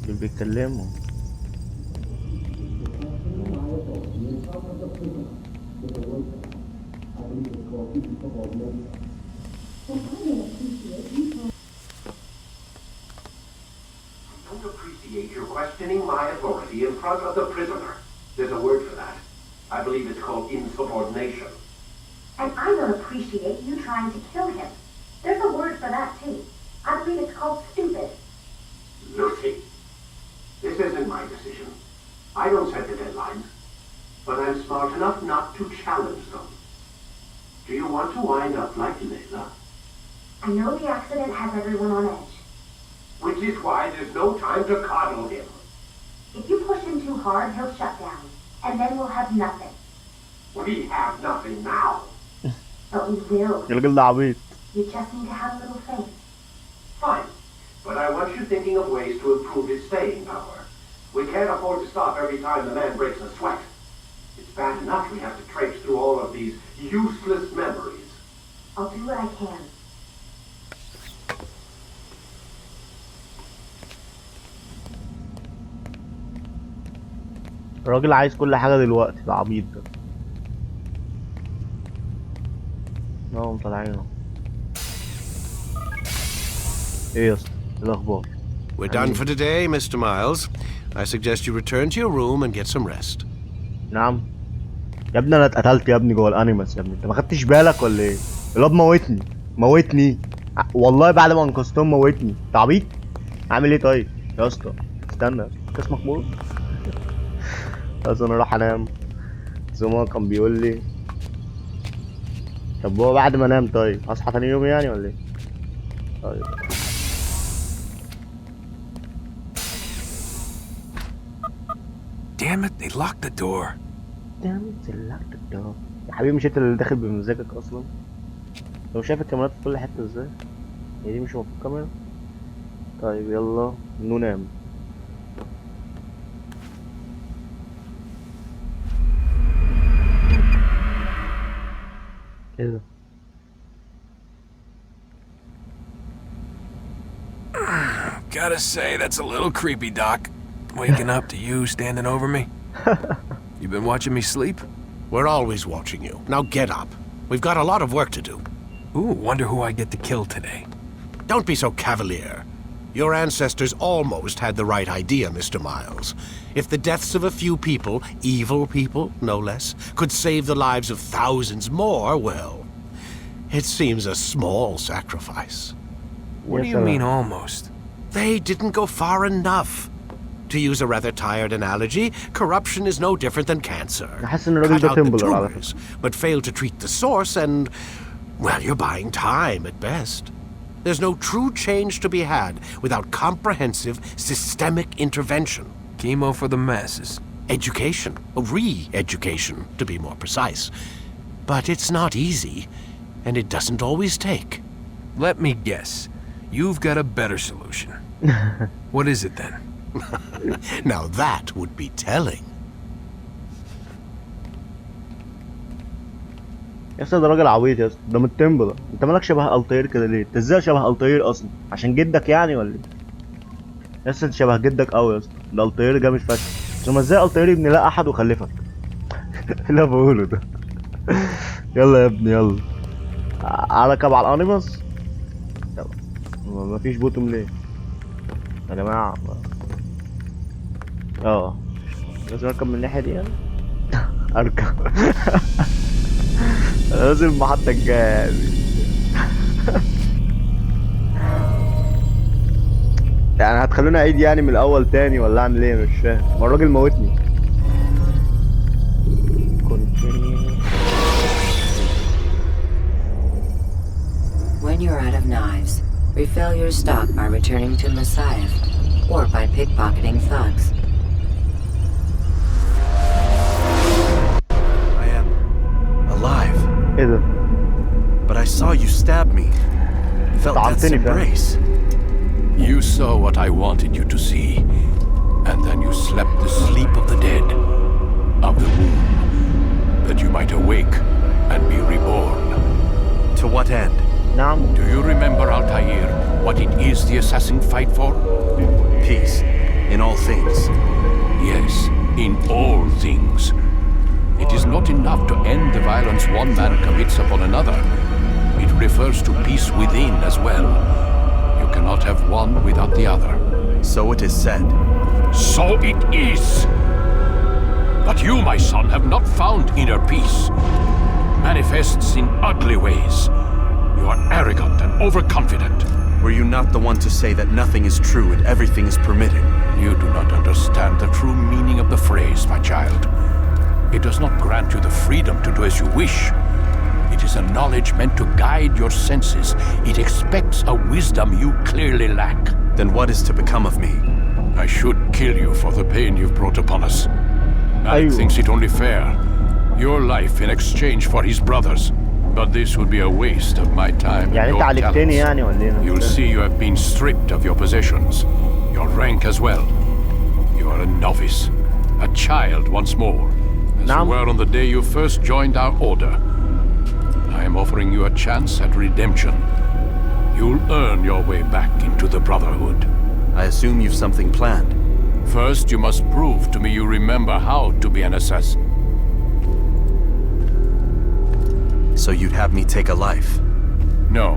دول بيتكلموا. I don't appreciate your questioning my authority in front of the prisoner. There's a word for that. I believe it's called insubordination. And I don't appreciate you trying to kill him. There's a word for that too. I believe it's called stupid. Lucy, this isn't my decision. I don't set the deadlines, but I'm smart enough not to challenge them. Do you want to wind up like Layla? I know the accident has everyone on edge. Which is why there's no time to coddle him. If you push him too hard, he'll shut down, and then we'll have nothing. We have nothing now. But we will. You just need to have a little faith. Fine, but I want you thinking of ways to improve his staying power. We can't afford to stop every time the man breaks a sweat. It's bad enough we have to traipse through all of these useless memories. I'll do what I can. الراجل عايز كل حاجة دلوقتي العبيط ده. هم طالعين. ايه يا اسطى؟ ايه الأخبار؟ We're done for today, Mr. Miles. I suggest you return to your room and get some rest. نعم. يا ابني أنا اتقتلت يا ابني جوه الأنيماس يا ابني، أنت ما خدتش بالك ولا إيه؟ الواد موتني. والله بعد ما انقذتهم موتني. أنت عبيط؟ أعمل إيه طيب؟ يا اسطى استنى، اسمك مور؟ بس انا راح انام زي ما كان بيقول لي. طب هو بعد ما انام طيب اصحى تاني يوم يعني ولا ايه؟ طيب Damn it, they locked the door. Damn it, they locked the door. يا حبيبي مش انت اللي داخل بمزاجك اصلا؟ لو شايف الكاميرات في كل حته ازاي؟ هي دي مش المفروض كاميرا؟ طيب يلا ننام. ايه ده؟ Gotta say, that's a little creepy, Doc. Waking up to you standing over me. You been watching me sleep? We're always watching you. Now get up. We've got a lot of work to do. Ooh, wonder who I get to kill today. Don't be so cavalier. Your ancestors almost had the right idea, Mr. Miles. If the deaths of a few people, evil people, no less, could save the lives of thousands more, well, it seems a small sacrifice. What do you mean, almost? They didn't go far enough. To use a rather tired analogy, corruption is no different than cancer. Cut out the tumors, but fail to treat the source and, well, you're buying time at best. There's no true change to be had without comprehensive, systemic intervention. Chemo for the masses. Education, re-education, to be more precise. But it's not easy, and it doesn't always take. Let me guess. You've got a better solution. What is it then? Now that would be telling. يا اسطى ده راجل عبيط يا اسطى، ده من التمبلة. انت مالك شبه الطير كده ليه؟ انت ازاي شبه الطير اصلا؟ عشان جدك يعني ولا ايه؟ يا اسطى انت شبه جدك قوي يا اسطى، ده الطير جامد فشخ. ثم ازاي الطير ابن لا احد وخلفك؟ اللي بقوله ده. يلا يا ابني يلا. اركب على الانيموس؟ يلا. مفيش بوتوم ليه؟ يا جماعة لازم اركب من الناحية دي يعني؟ اركب. لازم المحطة الجاية دي. يعني هتخلوني اعيد يعني من الاول تاني ولا اعمل ايه؟ مش فاهم. ما الراجل موتني. When you're out of knives, refill your stock by returning to Messiah, or by pickpocketing thugs. I am alive. ايه ده؟ But I saw you stab me. Felt death's embrace. You saw what I wanted you to see, and then you slept the sleep of the dead, of the womb, that you might awake and be reborn. To what end? Do you remember, Altair, what it is the assassin fight for? Peace, in all things. Yes, in all things. It is not enough to end the violence one man commits upon another. It refers to peace within as well. You cannot have one without the other. So it is said. So it is! But you, my son, have not found inner peace. Manifests in ugly ways. You are arrogant and overconfident. Were you not the one to say that nothing is true and everything is permitted? You do not understand the true meaning of the phrase, my child. It does not grant you the freedom to do as you wish. It is a knowledge meant to guide your senses. It expects a wisdom you clearly lack. Then what is to become of me? I should kill you for the pain you've brought upon us. Malik thinks it only fair. Your life in exchange for his brother's. But this would be a waste of my time and your talents. You'll see you have been stripped of your possessions, your rank as well. You are a novice, a child once more, as you were on the day you first joined our order. I am offering you a chance at redemption. You'll earn your way back into the Brotherhood. I assume you've something planned. First, you must prove to me you remember how to be an assassin. So you'd have me take a life? No,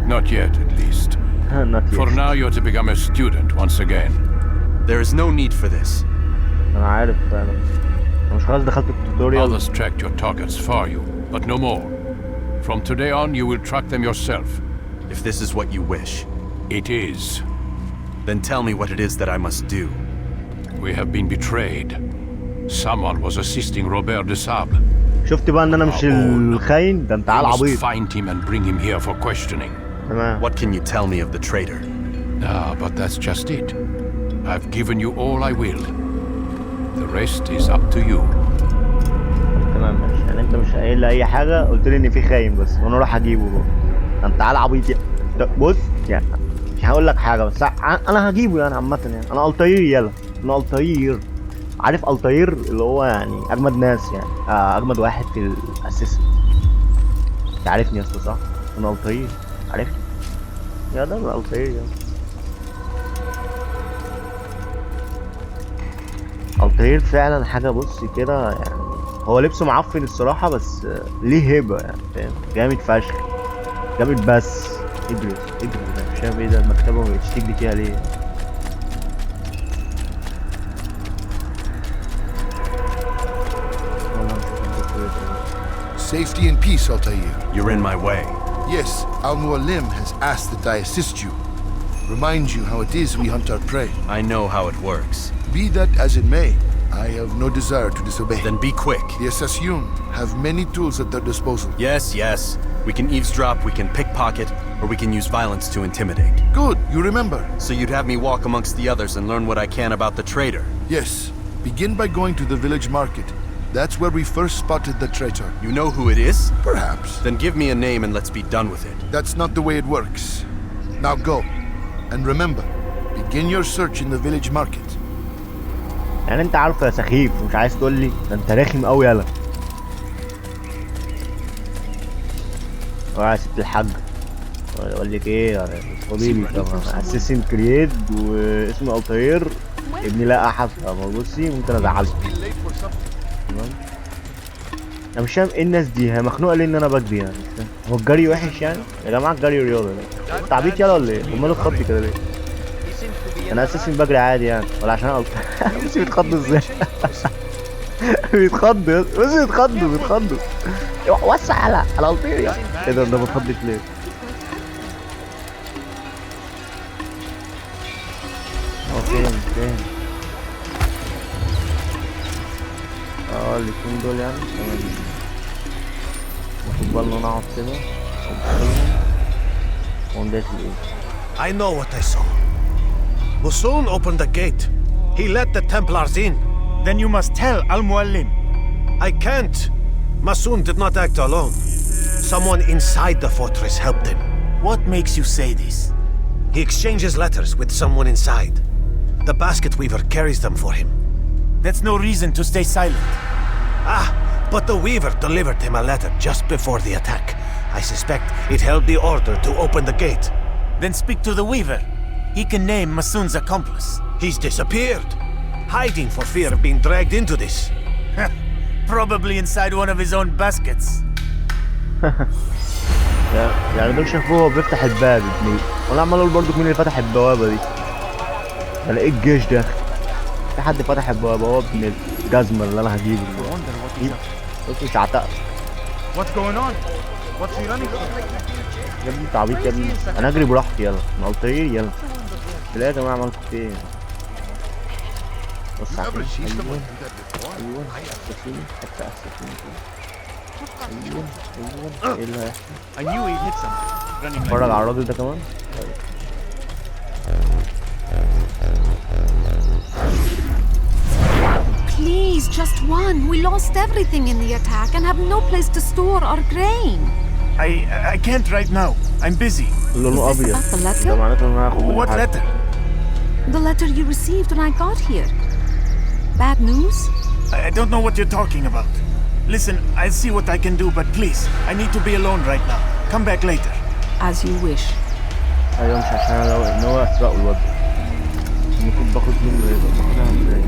not yet at least. Not yet. For now, you're to become a student once again. There is no need for this. أنا عارف أنا مش خلاص دخلت التوتوريال. Others tracked your targets for you, but no more. From today on, you will track them yourself. If this is what you wish. It is. Then tell me what it is that I must do. We have been betrayed. Someone was assisting Robert de Sable. شفت بقى ان انا مش الخاين ده، انت عال عبيط. Find him and bring him here for questioning. تمام. What can you tell me of the traitor? But that's just it. I've given you all I will. The rest is up to you. تمام ماشي، يعني انت مش قايل لي اي حاجه، قلت لي ان في خاين بس وانا اروح اجيبه بقى. ده انت عال عبيط بص يعني مش هقول لك حاجه بس انا هجيبه يعني عامه يعني. انا الطير يلا، انا الطير. عارف الطير اللي هو يعني اجمد ناس يعني، اجمد واحد في الاسيسنز. انت عارفني يا اسطى صح؟ انا الطير، عارفني يا ده انا الطير يلا. الطير فعلا حاجه بص كده يعني، هو لبسه معفن الصراحه بس ليه هيبه يعني فاهم، جامد فشخ جامد. بس اجري مش فاهم ايه ده، المكتبه ما بقتش تجري فيها ليه؟ Safety and peace, Altair. You're in my way. Yes, Al-Muallim has asked that I assist you. Remind you how it is we hunt our prey. I know how it works. Be that as it may, I have no desire to disobey. Then be quick. The Assassin have many tools at their disposal. Yes. We can eavesdrop, we can pickpocket, or we can use violence to intimidate. Good, you remember. So you'd have me walk amongst the others and learn what I can about the traitor? Yes. Begin by going to the village market. That's where we first spotted the traitor. You know who it is? Perhaps. Then give me a name and let's be done with it. That's not the way it works. Now go. And remember, begin your search in the village market. يعني انت عارفه يا سخيف ومش عايز تقول لي؟ ده انت رخم قوي يلا. يا ست الحاج اقول لك ايه يا فضيلي، طبعا اسيسن كريد واسمه الطير ابني لا احد. بصي ممكن ازعلك. تمام. انا مش فاهم ايه الناس دي، هي مخنوقه ليه ان انا بجري يعني؟ هو الجري وحش يعني؟ يا جماعه الجري رياضه يعني. انت عبيط يلا ولا ايه؟ امال الخط كده ليه؟ انا اساسا بجري عادي يعني، ولا عشان انا بص بيتخض ازاي؟ بيتخض بص بيتخض وسع على الطير يعني. ايه ده ما بتخضش ليه؟ فين الاتنين دول يعني. المفروض بقى ان انا اقعد كده ونداس الايه. I know what I saw. Musoon opened the gate. He let the Templars in. Then you must tell Al-Muallim. I can't. Musoon did not act alone. Someone inside the fortress helped him. What makes you say this? He exchanges letters with someone inside. The basket weaver carries them for him. That's no reason to stay silent. But the weaver delivered him a letter just before the attack. I suspect it held the order to open the gate. Then speak to the weaver. He can name Masoon's accomplice. He's disappeared, hiding for fear of being dragged into this. Probably inside one of his own baskets. يعني دول شافوه وهو بيفتح الباب ابني، وانا عمال اقول برضه مين اللي فتح البوابه دي؟ ده لقيت الجيش ده، في حد فتح البوابه، هو ابن الجزمه اللي انا هجيبه بص مش هعتقد. What's going on? What's he running for? يا ابني انت عبيط يا ابني، انا اجري براحتي يلا، انا الطير يلا. لا يا جماعه عملتوا ايه؟ بص على ايوه اساسين حتى اساسين ايوه ايه اللي هيحصل؟ I knew he'd hit something. اتفرج على الراجل ده كمان. Please, just one. We lost everything in the attack and have no place to store our grain. I can't right now. I'm busy. لونه ابيض. The letter? ده معناته ان انا هاخد What letter? The letter you received when I got here. Bad news? I don't know what you're talking about. Listen, I'll see what I can do, but please, I need to be alone right now. Come back later. As you wish. ايوه مش عشان انا ان هو اسرقه الواد. المفروض باخد منه ايه؟ باخدها ازاي؟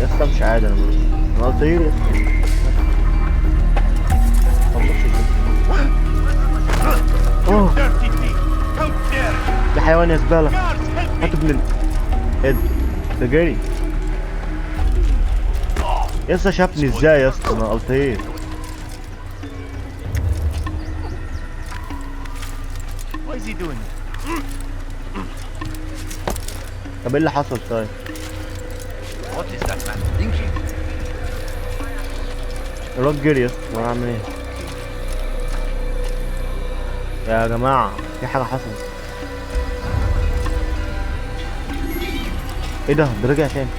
يا اسطى مش عادي انا بقول. انا الطير يا اسطى. ده حيوان يا زبالة. هات ابن ايه ده جري. يا اسطى شافني ازاي يا اسطى؟ انا الطير. What is he doing? طب ايه اللي حصل طيب؟ What is that man thinking? الواد جري يا اسطى، وانا اعمل ايه؟ يا جماعة في حاجة حصلت. ايه ده رجع تاني.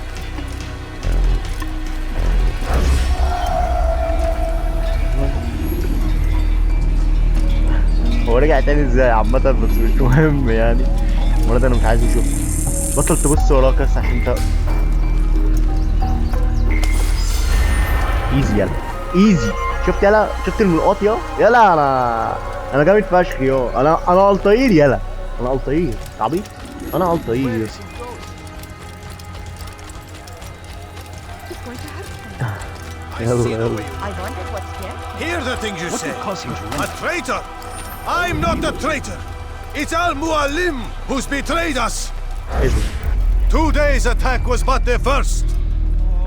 هو رجع تاني ازاي عامة؟ بس مش مهم يعني. المرة دي انا مش عايز اشوف. بطل تبص وراك بس عشان انت ايزي. يلا ايزي. شفت يلا، شفت الملقاط يلا انا جامد فشخ انا الطير يلا. انا الطير عبيط. انا الطير. يلا. Hear the things you say. A traitor! I'm not a traitor. It's Al-Mualim who's betrayed us. 2 days' attack was but the first.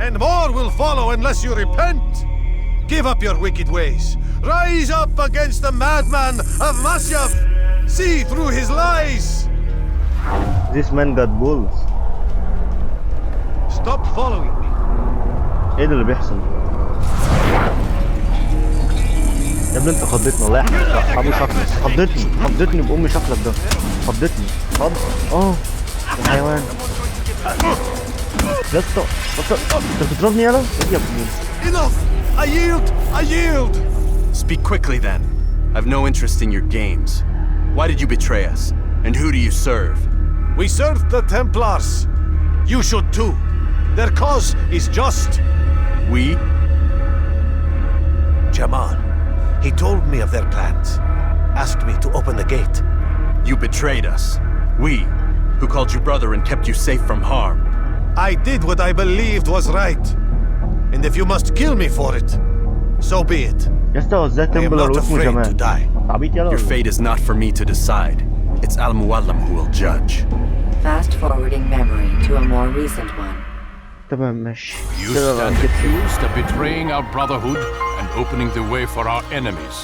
And more will follow unless you repent. Give up your wicked ways. Rise up against the madman of Masyaf. See through his lies. This man got bulls. Stop following me. ايه ده اللي بيحصل؟ يا ابني انت خضتني والله يا ابو شكلك. خضتني بأم شكلك ده. خضتني. يا حيوان. يا اسطى انت بتضربني يالا؟ ايه يا ابني؟ Enough! I yield! Speak quickly then. I've no interest in your games. Why did you betray us? And who do you serve? We serve the Templars. You should too. Their cause is just. We? Jamal. He told me of their plans. Asked me to open the gate. You betrayed us. We, who called you brother and kept you safe from harm. I did what I believed was right. And if you must kill me for it, so be it. I am not afraid to die. Your fate is not for me to decide. It's Al-Muallim who will judge. Fast forwarding memory to a more recent one. You stand accused of betraying our brotherhood and opening the way for our enemies.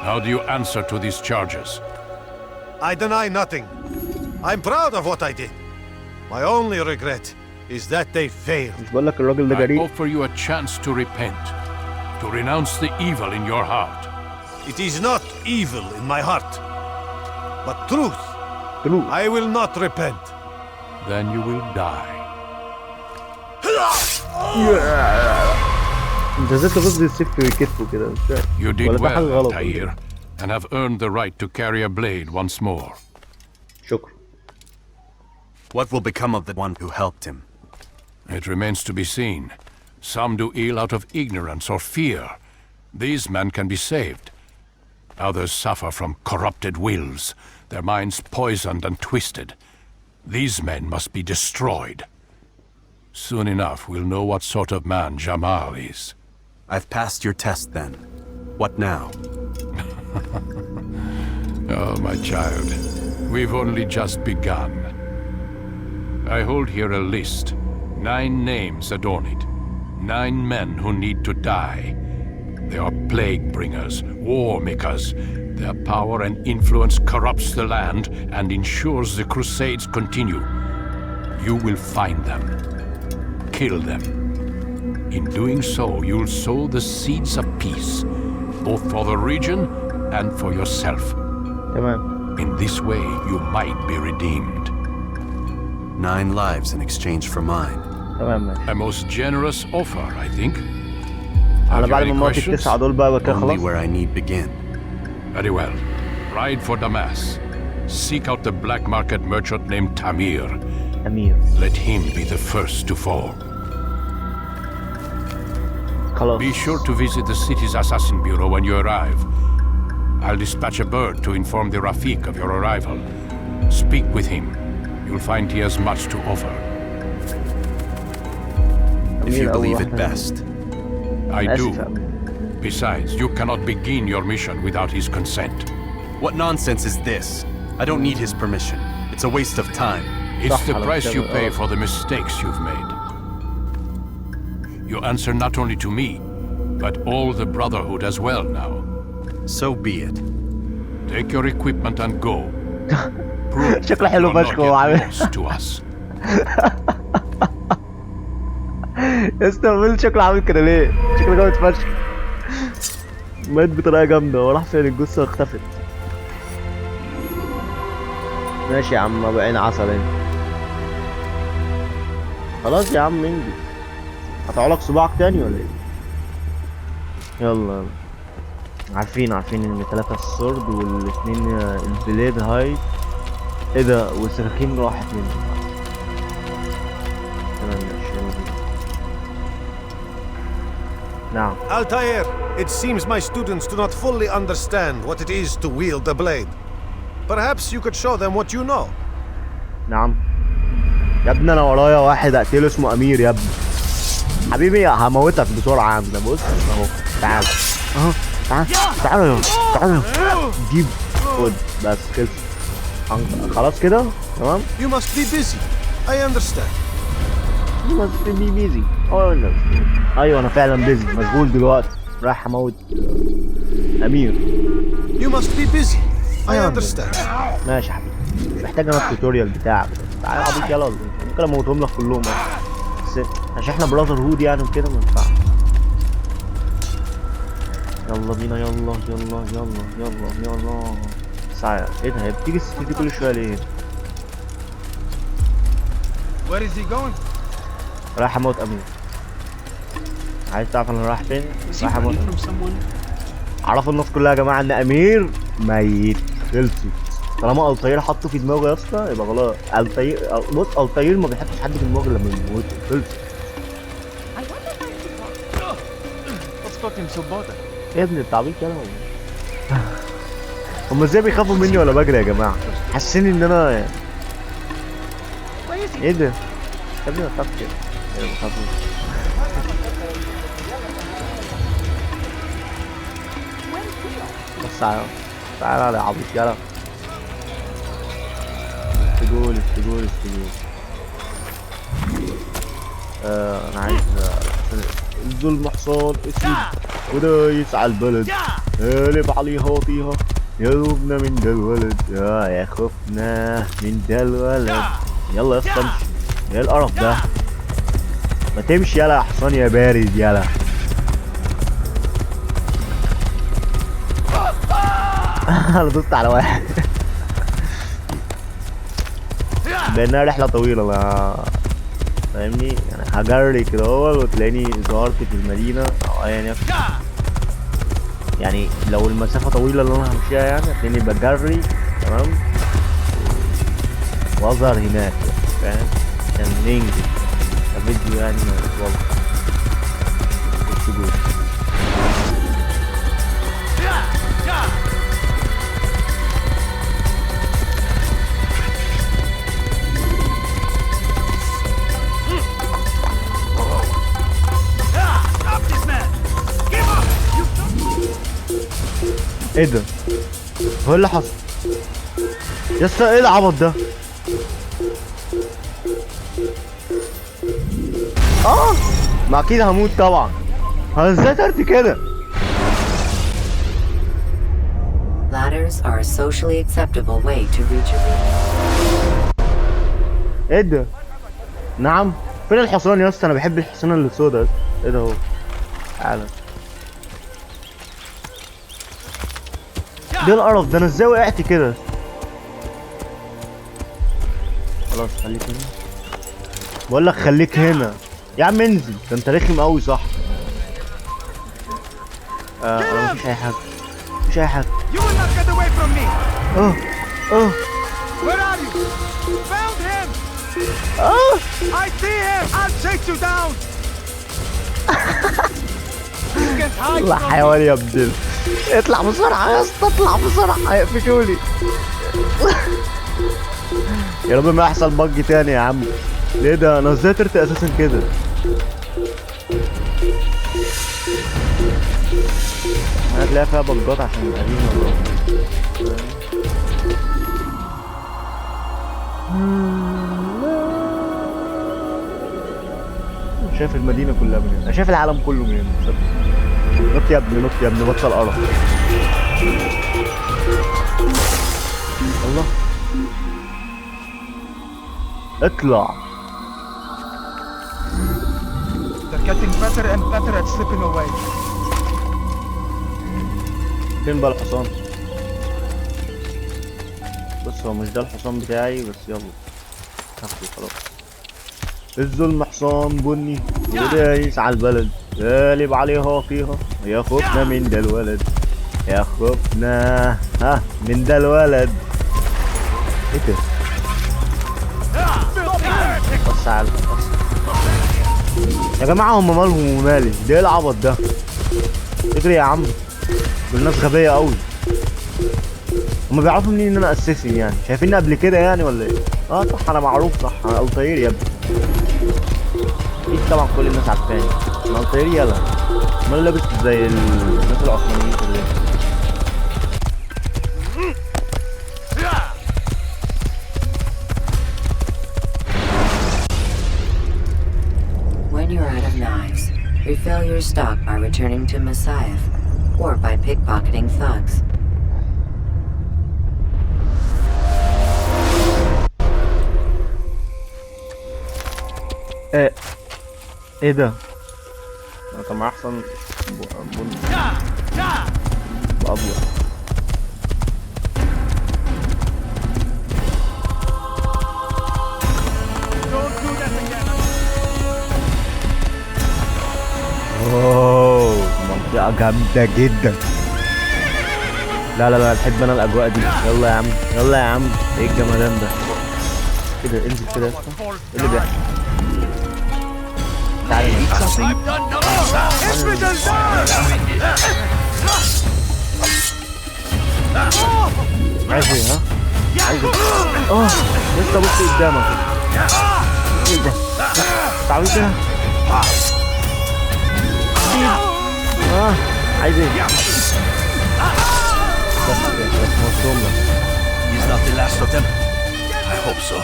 How do you answer to these charges? I deny nothing. I'm proud of what I did. My only regret is that they failed. I offer you a chance to repent, to renounce the evil in your heart. It is not evil in my heart, but truth. I will not repent. Then you will die. You did well, Altair, and have earned the right to carry a blade once more. What will become of the one who helped him? It remains to be seen. Some do ill out of ignorance or fear. These men can be saved. Others suffer from corrupted wills, their minds poisoned and twisted. These men must be destroyed. Soon enough, we'll know what sort of man Jamal is. I've passed your test then. What now? Oh, my child. We've only just begun. I hold here a list. 9 names adorn it. 9 men who need to die. They are plague bringers, war makers. Their power and influence corrupts the land and ensures the crusades continue. You will find them. Kill them. In doing so, you'll sow the seeds of peace, both for the region and for yourself. In this way, you might be redeemed. 9 lives in exchange for mine. A most generous offer, I think. Only where I need begin. Very well. Ride for Damas. Seek out the black market merchant named Amir. Let him be the first to fall. Be sure to visit the city's assassin bureau when you arrive. I'll dispatch a bird to inform the Rafiq of your arrival. Speak with him. You'll find he has much to offer. If you believe it best. I do. Besides, you cannot begin your mission without his consent. What nonsense is this? I don't need his permission. It's a waste of time. It's the price you pay for the mistakes you've made. You answer not only to me, but all the Brotherhood as well now. So be it. Take your equipment and go. prove شكله that حلو you're not فشخ هو yet عامل. lost to us. استنى شكله عامل كده ليه؟ شكله جامد فشخ. مات بطريقة جامدة. هو راح فين؟ الجثة اختفت. ماشي يا عم بقينا عسل هنا. خلاص يا عم انجز. هتعلق صباعك تاني ولا ايه؟ يلا عارفين ان 3 السورد والاتنين البليد هاي. ايه ده؟ والسكاكين راحت مني. تمام ماشي يلا بينا. نعم. Altair, it seems my students do not fully understand what it is to wield the blade. Perhaps you could show them what you know. نعم. يا ابني انا ورايا واحد اقتله اسمه امير يا ابني. حبيبي هموتك بسرعه يا عم. ده بص اهو. تعال اهو. تعال يا جيب خد بس خلص. خلاص كده تمام. You must be busy. I understand. You must be busy. ايوه انا فعلا بيزي مشغول دلوقتي. رايح اموت امير. You must be busy. I understand. ماشي يا حبيبي. مش محتاج انا التوتوريال بتاعك. تعالى يا حبيبي يلا. ممكن اموتهم لك كلهم بس عشان احنا براذر هود يعني وكده ما ينفعش. يلا بينا يلا. ساعة ايه ده؟ هي بتيجي الست دي كل شوية ليه؟ Where is he going? رايح اموت امير. عايز تعرف انا رايح فين؟ رايح اموت امير. عرفوا الناس كلها يا جماعة ان امير ميت. خلصوا. طالما الطير حطه في دماغه يا اسطى يبقى خلاص. الطير بص الطير ما بيحطش حد في دماغه لما بيموت. خلص. يا ابني التعبيط كده ولا هم ازاي بيخافوا مني ولا بجري يا جماعه؟ حاسين ان انا ايه ده؟ يا ابني ما تخافش كده. ما تخافوش. بس تعالى يا عبيط يلا. استجول. انا عايز الظلم حصان اسود ودايس على البلد. قلب عليها وطيها يا خوفنا من ده الولد. يا خوفنا من ده الولد. يلا يا اسطى امشي. ايه القرف ده؟ ما تمشي يلا يا حصان يا بارد يلا. انا دوست على واحد. بانها رحله طويله ما فاهمني يعني. هجري كده اهو وتلاقيني ظهرت في المدينه او ايا يكن. يعني لو المسافه طويله اللي انا همشيها يعني هتلاقيني بجري تمام واظهر هناك فاهم عشان ننجز الفيديو يعني ما يطولش. ايه ده؟ هو اللي حصل؟ يا اسطى ايه العبط ده؟ ما اكيد هموت طبعا. انا ازاي طرت كده؟ Ladders are a socially acceptable way to reach a room. ايه ده؟ نعم؟ فين الحصان يا اسطى؟ انا بحب الحصان اللي سودا. ايه ده هو؟ تعالى. ده القرف ده. انا ازاي وقعت كده؟ خلاص خليك هنا. بقول لك خليك هنا يا عم. انزل. ده انت رخم قوي صح. انا مفيش اي حاجه. Where are you? Found him. I see him. I'll chase you down. الله حيوان يا ابن. اطلع بسرعه يا اسطى. اطلع بسرعه هيقفشوني. يا رب ما يحصل بج تاني يا عم. ليه ده؟ انا ازاي طرت اساسا كده؟ هتلاقي فيها بجات عشان قديمه. شايف المدينه كلها من هنا. شايف العالم كله من هنا. نط يا ابني بطل قرف. الله اطلع. They're getting better and better at slipping away. فين بقى الحصان؟ بص هو مش ده الحصان بتاعي بس يلا هاخده خلاص. الظلم حصان بني ودايس على البلد، غالب عليها فيها، يا خوفنا من ده الولد، يا خوفنا من ده الولد. ايه ده؟ بص على يا جماعة، هما مالهم ومالي؟ ده ايه العبط ده؟ اجري يا عم، دول ناس غبية قوي. هما بيعرفوا منين ان انا اساسن يعني؟ شايفيني قبل كده يعني ولا ايه؟ صح انا معروف، صح انا الخير يا ابني. اكيد طبعا كل الناس عارفاني، انا الخير يلا. امال لابس زي الناس العثمانيين كده. When you're out of knives, refill your stock by returning to Messiah or by pickpocketing thugs. ايه ده؟ طب ما احسن بني بأبيض. اوه منطقة جامدة جدا. لا بحب انا الاجواء دي. يلا يا عم، يلا يا عم، ايه الجمدان ده؟ كده انزل كده يا اسطى. ايه اللي بيحصل؟ تعالى عايز ايه؟ عايز ايه؟ لسه بص قدامك. ايه ده؟ تعالى كده. عايز ايه؟ He's not the last of them. I hope so.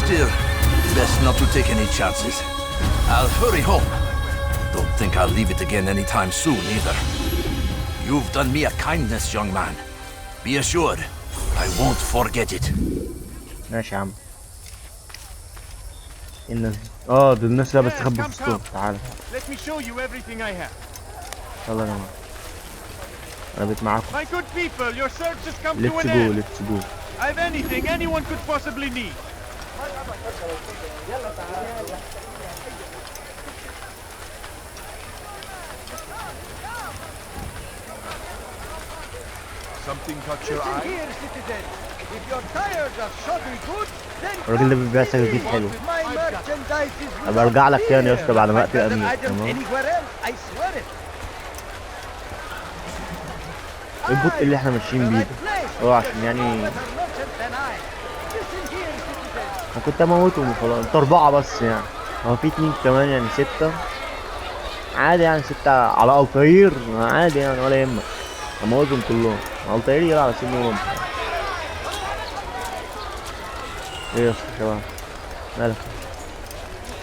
Still, best not to take any chances. I'll hurry home. Don't think I'll leave it again anytime soon either. You've done me a kindness, young man. Be assured, I won't forget it. ماشي يا عم. الناس دول الناس اللي بستخبى في السوق. تعالى. Let me show you everything I have. يلا يا جماعة. أنا بقيت معاكم. My good people, your search has come to Let's an go, end. let's go. I've anything anyone could possibly need. Something caught your eye? Here, citizen. If you're tired of shoddy goods, then الراجل ده بيبيع سجاجيد حلو. my merchandise is أبقى أرجع لك تاني يا اسطى بعد ما أقتل أمير. تمام. anywhere else, I swear it. البطء اللي احنا ماشيين بيه ده عشان يعني انا كنت اموتهم وخلاص. انتوا 4 بس يعني، هو في 2 كمان يعني 6 عادي يعني. 6 على الطير عادي يعني ولا يهمك، اموتهم كلهم. الطير يلعب على سن ورم. ايه يا اسطى شباب مالك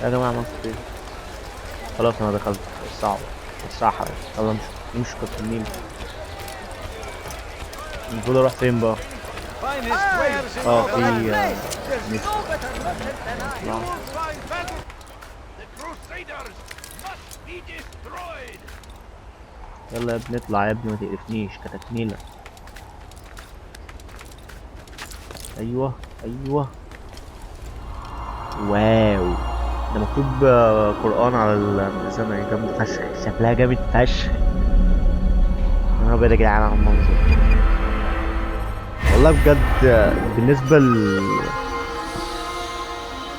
يا جماعه؟ مصر ايه؟ خلاص انا دخلت الصحراء. يلا امشي كتر النيل. المفروض اروح فين بقى؟ في يلا يا ابني اطلع يا ابني، ما تقرفنيش كتكنيلة. ايوه واو، ده مكتوب قرآن على الملزمة. جامد فشخ، شكلها جامد فشخ. انا ابيض يا جدعان على المنظر والله بجد. بالنسبة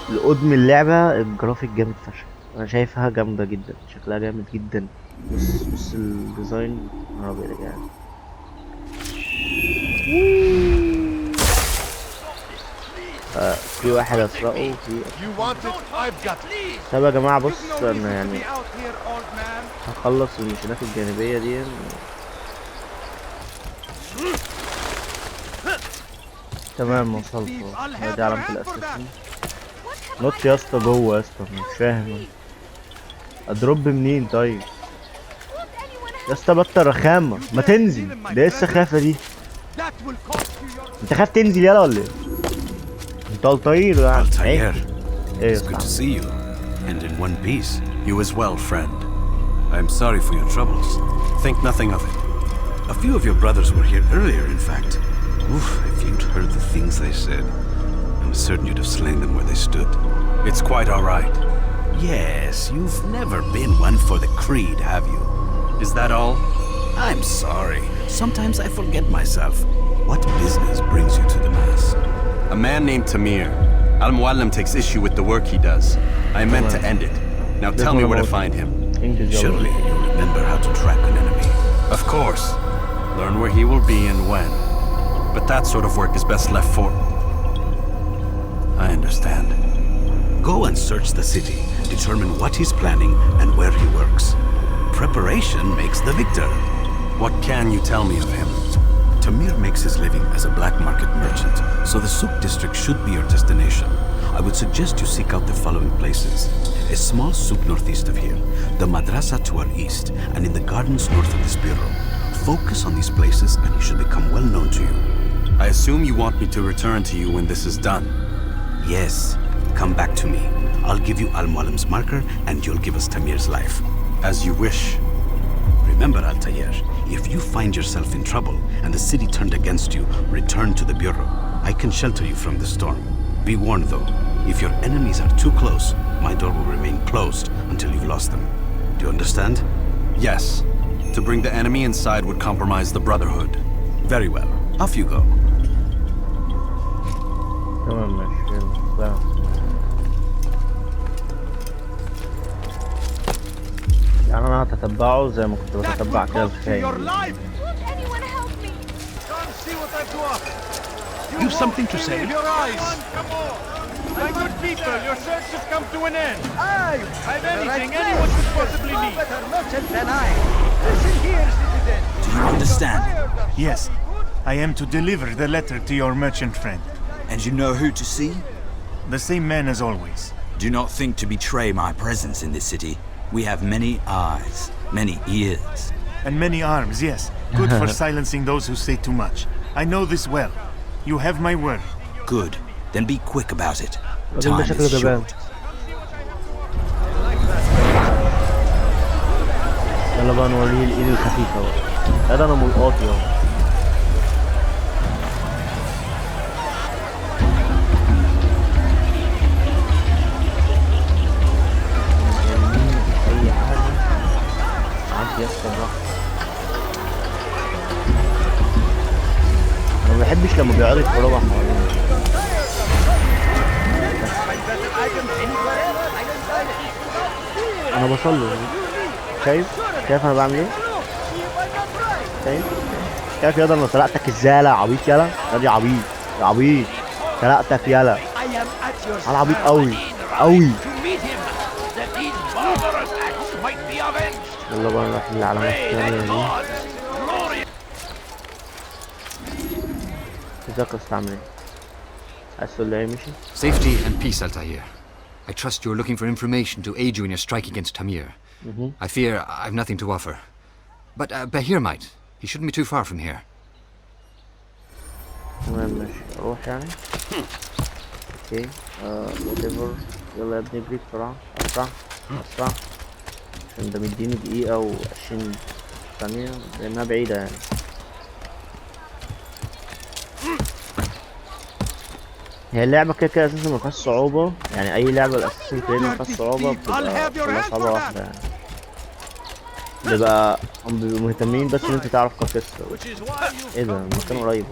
لقدم اللعبة الجرافيك جامد فشخ. انا شايفها جامدة جدا، شكلها جامد جدا. بص الديزاين. انا ابيض يا جدعان. في واحد اسرقه في. طب يا جماعة بص، انا يعني هخلص المشينات الجانبية دي. تمام وصلت. دي علامة الاساسي. نط يا اسطى جوه يا اسطى، مش فاهم اضرب منين طيب يا اسطى؟ بطل رخامة، ما تنزل. ده ايه السخافة دي؟ انت خايف تنزل يلا ولا ايه؟ طلطيل يعني. Altair, ايه it's good to see you, and in one piece. You as well, friend. I'm sorry for your troubles. Think nothing of it. A few of your brothers were here earlier, in fact. Oof, if you'd heard the things they said, I'm certain you'd have slain them where they stood. It's quite all right. Yes, you've never been one for the Creed, have you? Is that all? I'm sorry. Sometimes I forget myself. What business brings you to the Mass? A man named Tamir. Al-Muallim takes issue with the work he does. I meant to end it. Now tell me where to find him. Surely you remember how to track an enemy. Of course. Learn where he will be and when. But that sort of work is best left for... I understand. Go and search the city, determine what he's planning and where he works. Preparation makes the victor. What can you tell me of him? Tamir makes his living as a black market merchant, so the Souk district should be your destination. I would suggest you seek out the following places. A small souk northeast of here, the madrasa to our east, and in the gardens north of this bureau. Focus on these places and he should become well known to you. I assume you want me to return to you when this is done. Yes, come back to me. I'll give you Al-Muallim's marker and you'll give us Tamir's life. As you wish. Remember, Altair, if you find yourself in trouble and the city turned against you, return to the bureau. I can shelter you from the storm. Be warned though, if your enemies are too close, my door will remain closed until you've lost them. Do you understand? Yes. To bring the enemy inside would compromise the Brotherhood. Very well. Off you go. تمام ماشي يلا. يعني انا هتتبعه زي ما كنت بتتبع كده الخير. You've something to say? Your eyes. Come on. My good people, your search has come to an end. I've anything anyone could possibly need. Better merchant than I. Listen here, citizen. Do you understand? Yes. I am to deliver the letter to your merchant friend. And you know who to see? The same man as always. Do not think to betray my presence in this city. We have many eyes, many ears. And many arms, yes. Good for silencing those who say too much. I know this well. You have my word. Good. Then be quick about it. Time is short. يلا بقى نوريه الايد الخفيفة بقى. هذا انا ملقاطي اهو. انا ما بحبش لما بيقعدوا يتفرجوا حوالينا. انا بصلي. شايف انا بعمل ايه؟ شايف يالا انا سرقتك ازاي يالا عبيط يالا؟ يا عبيط يا عبيط سرقتك يالا. انا عبيط قوي قوي. يلا بقى نروح للعلامات الثانية دي. ازيك يا استاذ ايه؟ عايز تقول لي ايه مشي؟ Safety and peace, Altair. I trust you're looking for information to aid you in your strike against Tamir. I fear I've nothing to offer. But Bahir might. He shouldn't be too far from here. تمام ماشي اروح يعني. اوكي whatever. يلا يا ابني اجري بسرعة اسرع اسرع عشان ده مديني دقيقة و20 ثانية لأنها بعيدة يعني. هي اللعبة كده أساسا مفيهاش صعوبة، يعني أي لعبة الأساسا كده مفيهاش صعوبة بتبقى كلها صعوبة واحدة يعني. بيبقى هم بيبقوا مهتمين بس إن أنت تعرف قصة. إيه ده المكان قريب.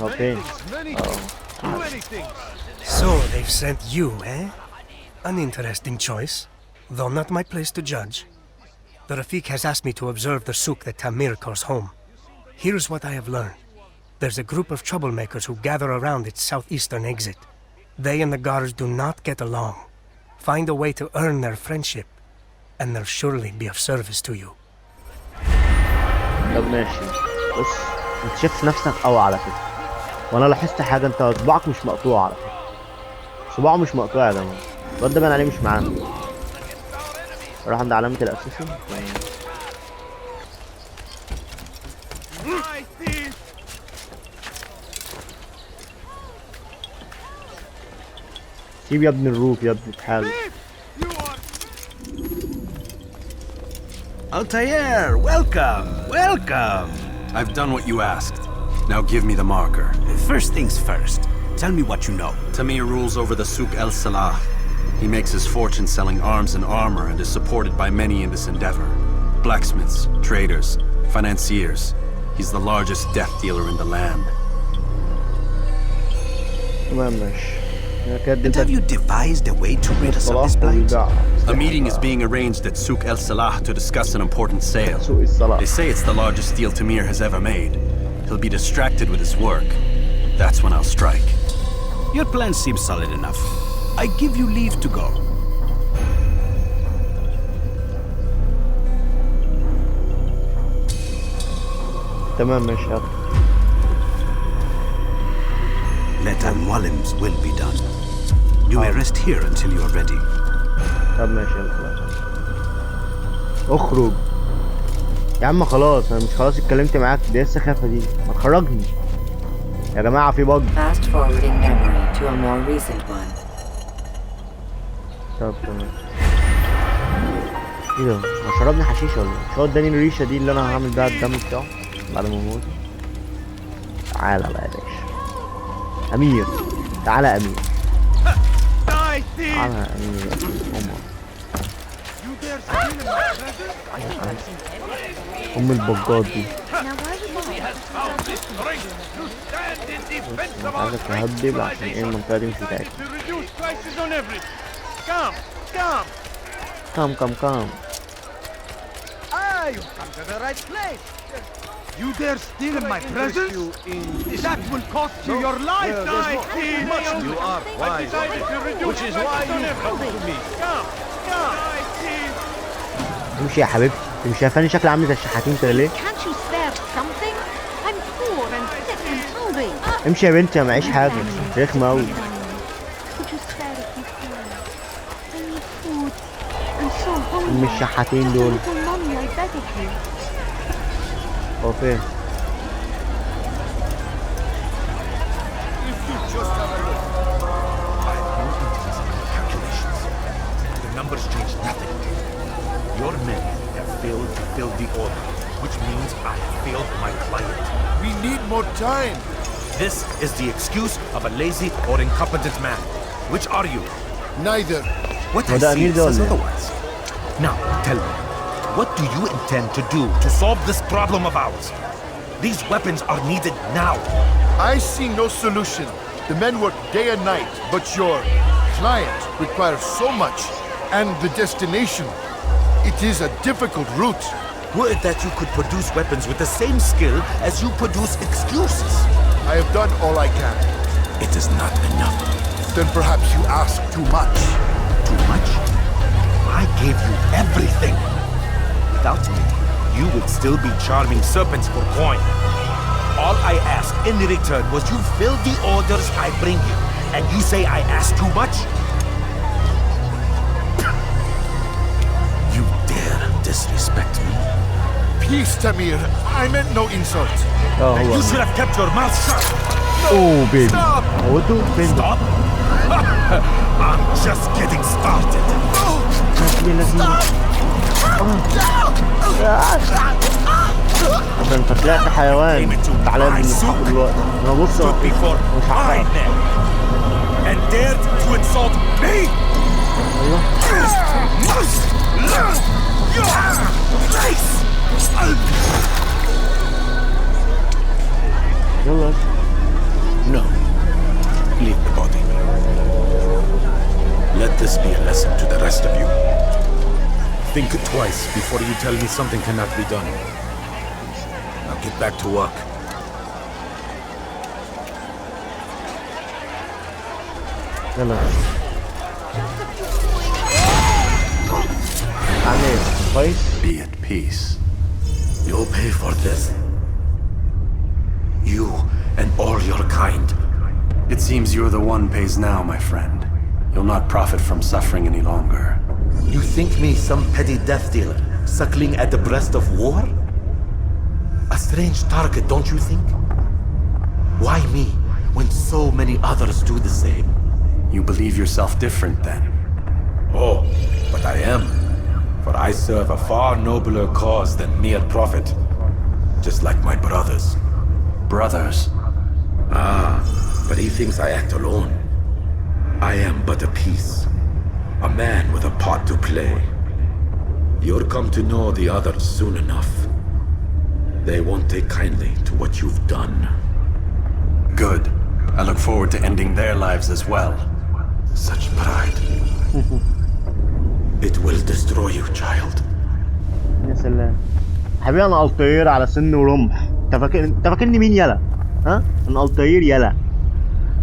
هو فين؟ So they've sent you, eh? An interesting choice, though not my place to judge. The Rafiq has asked me to observe the souk that Tamir calls home. Here's what I have learned. There's a group of troublemakers who gather around its southeastern exit. They and the guards do not get along. Find a way to earn their friendship, and they'll surely be of service to you. طب ماشي. بص انت شايف نفسك قوي على فكرة. وانا لاحظت حاجة، انت صباعك مش مقطوع على فكرة. صباعه مش مقطوع يا جماعة. الواد ده باين عليه مش معانا. راح عند علامة الأسيسنز. جيب يا ابن الروف يا ابن الحال. Altair, welcome, welcome. I've done what you asked. Now give me the marker. First things first, tell me what you know. Tamir rules over the Souk El Salah. He makes his fortune selling arms and armor and is supported by many in this endeavor. Blacksmiths, traders, financiers. He's the largest death dealer in the land. And have you devised a way to rid us of this blight? A meeting is being arranged at Souk El Salah to discuss an important sale. They say it's the largest deal Tamir has ever made. He'll be distracted with his work. That's when I'll strike. Your plan seems solid enough. I give you leave to go. تمام ماشي يلا. Let Al-Mualim's will be done. You may rest here until you are ready. طب ماشي يلا خلاص. اخرج. يا عم خلاص انا مش خلاص اتكلمت معاك، دي السخافة دي، ما تخرجني. يا جماعة في بج. Fast forwarding memory to a more recent one. طب تمام. ايه ده؟ هو شربني حشيش ولا ايه؟ مش هو اداني الريشة دي اللي انا هعمل بيها الدم بتاعه بعد ما اموت؟ تعالى بقى يا باشا. أمير، تعالى يا أمير. تعالى يا أمير يا أم البجات دي. عايزك تهبب عشان ايه المنطقة دي مش بتاعتي. كام. You come to the right place. You dare steal in my presence? That will cost you your life. You are wise, which is why you come to me. امشي يا حبيبتي، انت مش شايفاني شكلي عامل زي الشحاتين كده ليه؟ Can't you spare something? I'm poor and sick and hungry. امشي يا بنتي، انا معيش حاجة، رخمة أوي. Could you spare a few crumbs? I need food. I'm so hungry. أم الشحاتين دول. Mommy, I beg of you. هو فين؟ The numbers change nothing. Your men have failed to fill the order, which means I have failed my client. We need more time. This is the excuse of a lazy or incompetent man. Which are you? Neither. What I see says otherwise. Now, tell me, what do you intend to do to solve this problem of ours? These weapons are needed now. I see no solution. The men work day and night, but your client requires so much, and the destination. It is a difficult route. Would that you could produce weapons with the same skill as you produce excuses. I have done all I can. It is not enough. Then perhaps you ask too much. Too much? I gave you everything. Without me, you would still be charming serpents for coin. All I ask in return was you fill the orders I bring you, and you say I ask too much? You dare disrespect me? Peace, Tamir. I meant no insult. And you should have kept your mouth shut. Oh, baby. Stop! Stop? I'm just getting started. عشان انت طلعت حيوان تعالى لي من دلوقتي. انا بص مش هحرق. And dared to insult me? ايوه. Must learn your place. يلا. No. Leave the body. Let this be a lesson to the rest of you. Think twice before you tell me something cannot be done. Now get back to work. يلا. أمير كويس. Be at peace. You'll pay for this. You and all your kind. It seems you're the one pays now, my friend. You'll not profit from suffering any longer. You think me some petty death dealer, suckling at the breast of war? A strange target, don't you think? Why me, when so many others do the same? You believe yourself different then? Oh, but I am. For I serve a far nobler cause than mere profit. Just like my brothers. Brothers? Ah, but he thinks I act alone. I am but a piece. A man with a part to play. You'll come to know the others soon enough. They won't take kindly to what you've done. Good. I look forward to ending their lives as well. Such pride. It will destroy you, child. يا سلام. حبيبي انا الطير على سن ورمح. انت فاكرني مين يلا؟ ها؟ انا الطير يلا.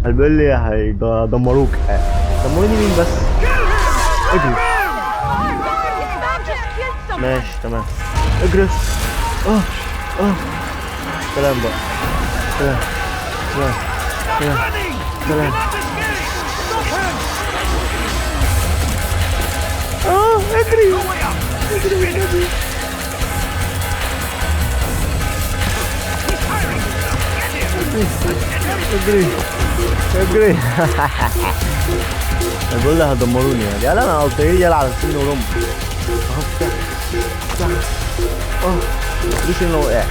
قال بيقول لي هيدمروك. دمروني مين بس؟ اجري. ماشي تمام. اجري. سلام بقى. سلام. سلام. سلام. سلام. اجري. اجري اجري. اجري اجري. انا بقول له هدمروني يعني. يلا انا الطير يلا على سن ورمح. اهو بتاع. ليش انه وقع.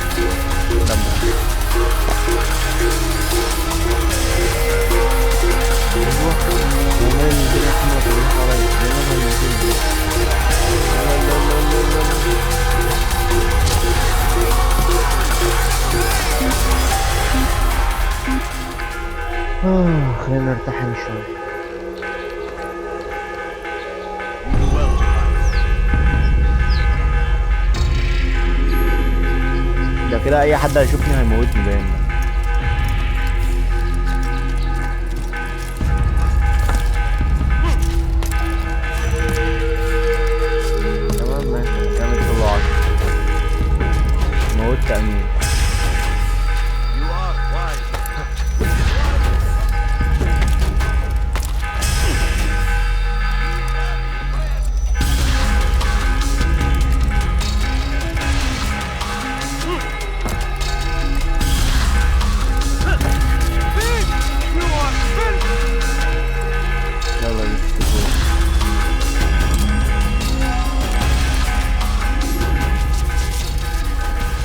خلينا نرتاح شوي. ده كده اي حد هيشوفني هيموتني باين. تمام ماشي كامل كله 10. موتت أمير.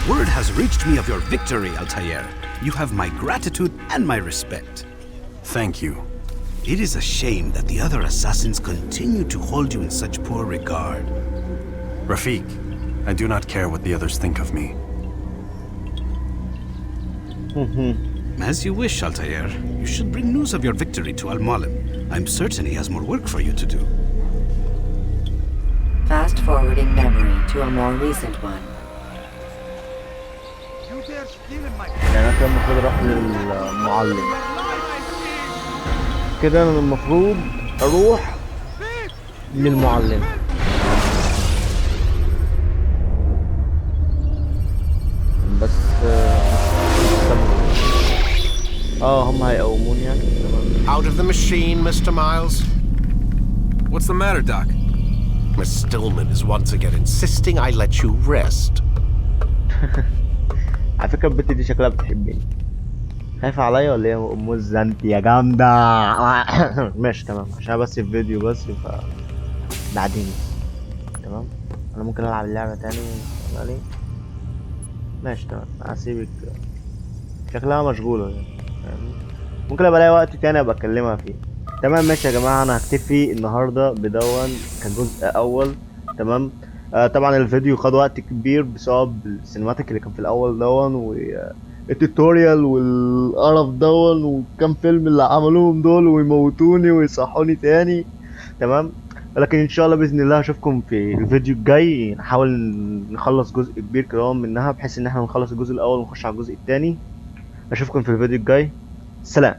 Word has reached me of your victory, Altair. You have my gratitude and my respect. Thank you. It is a shame that the other assassins continue to hold you in such poor regard. Rafiq, I do not care what the others think of me. As you wish, Altair. You should bring news of your victory to Al-Malim. I'm certain he has more work for you to do. Fast forwarding memory to a more recent one. يعني انا كان المفروض اروح للمعلم كده. انا المفروض اروح للمعلم بس هم هيقوموني يعني. Out of the machine, Mr. Miles. What's the matter, Doc? Miss Stillman is once again insisting I let you rest. على فكرة البت دي شكلها بتحبني. خايفة عليا ولا ايه؟ ام الزنت يا جامدة. ماشي تمام عشان بس الفيديو بس بعدين. تمام انا ممكن العب اللعبة تاني ولا ماشي تمام هسيبك. شكلها مشغولة يعني. ممكن ابقى الاقي وقت تاني ابقى اكلمها فيه. تمام ماشي يا جماعة. انا هكتفي النهاردة بدون كجزء اول. تمام طبعا الفيديو خد وقت كبير بسبب السينماتيك اللي كان في الاول دون والتوتوريال والقرف دون وكم فيلم اللي عملوهم دول ويموتوني ويصحوني تاني. تمام ولكن ان شاء الله باذن الله اشوفكم في الفيديو الجاي. نحاول نخلص جزء كبير كده منها بحيث ان احنا نخلص الجزء الاول ونخش على الجزء التاني. اشوفكم في الفيديو الجاي. سلام.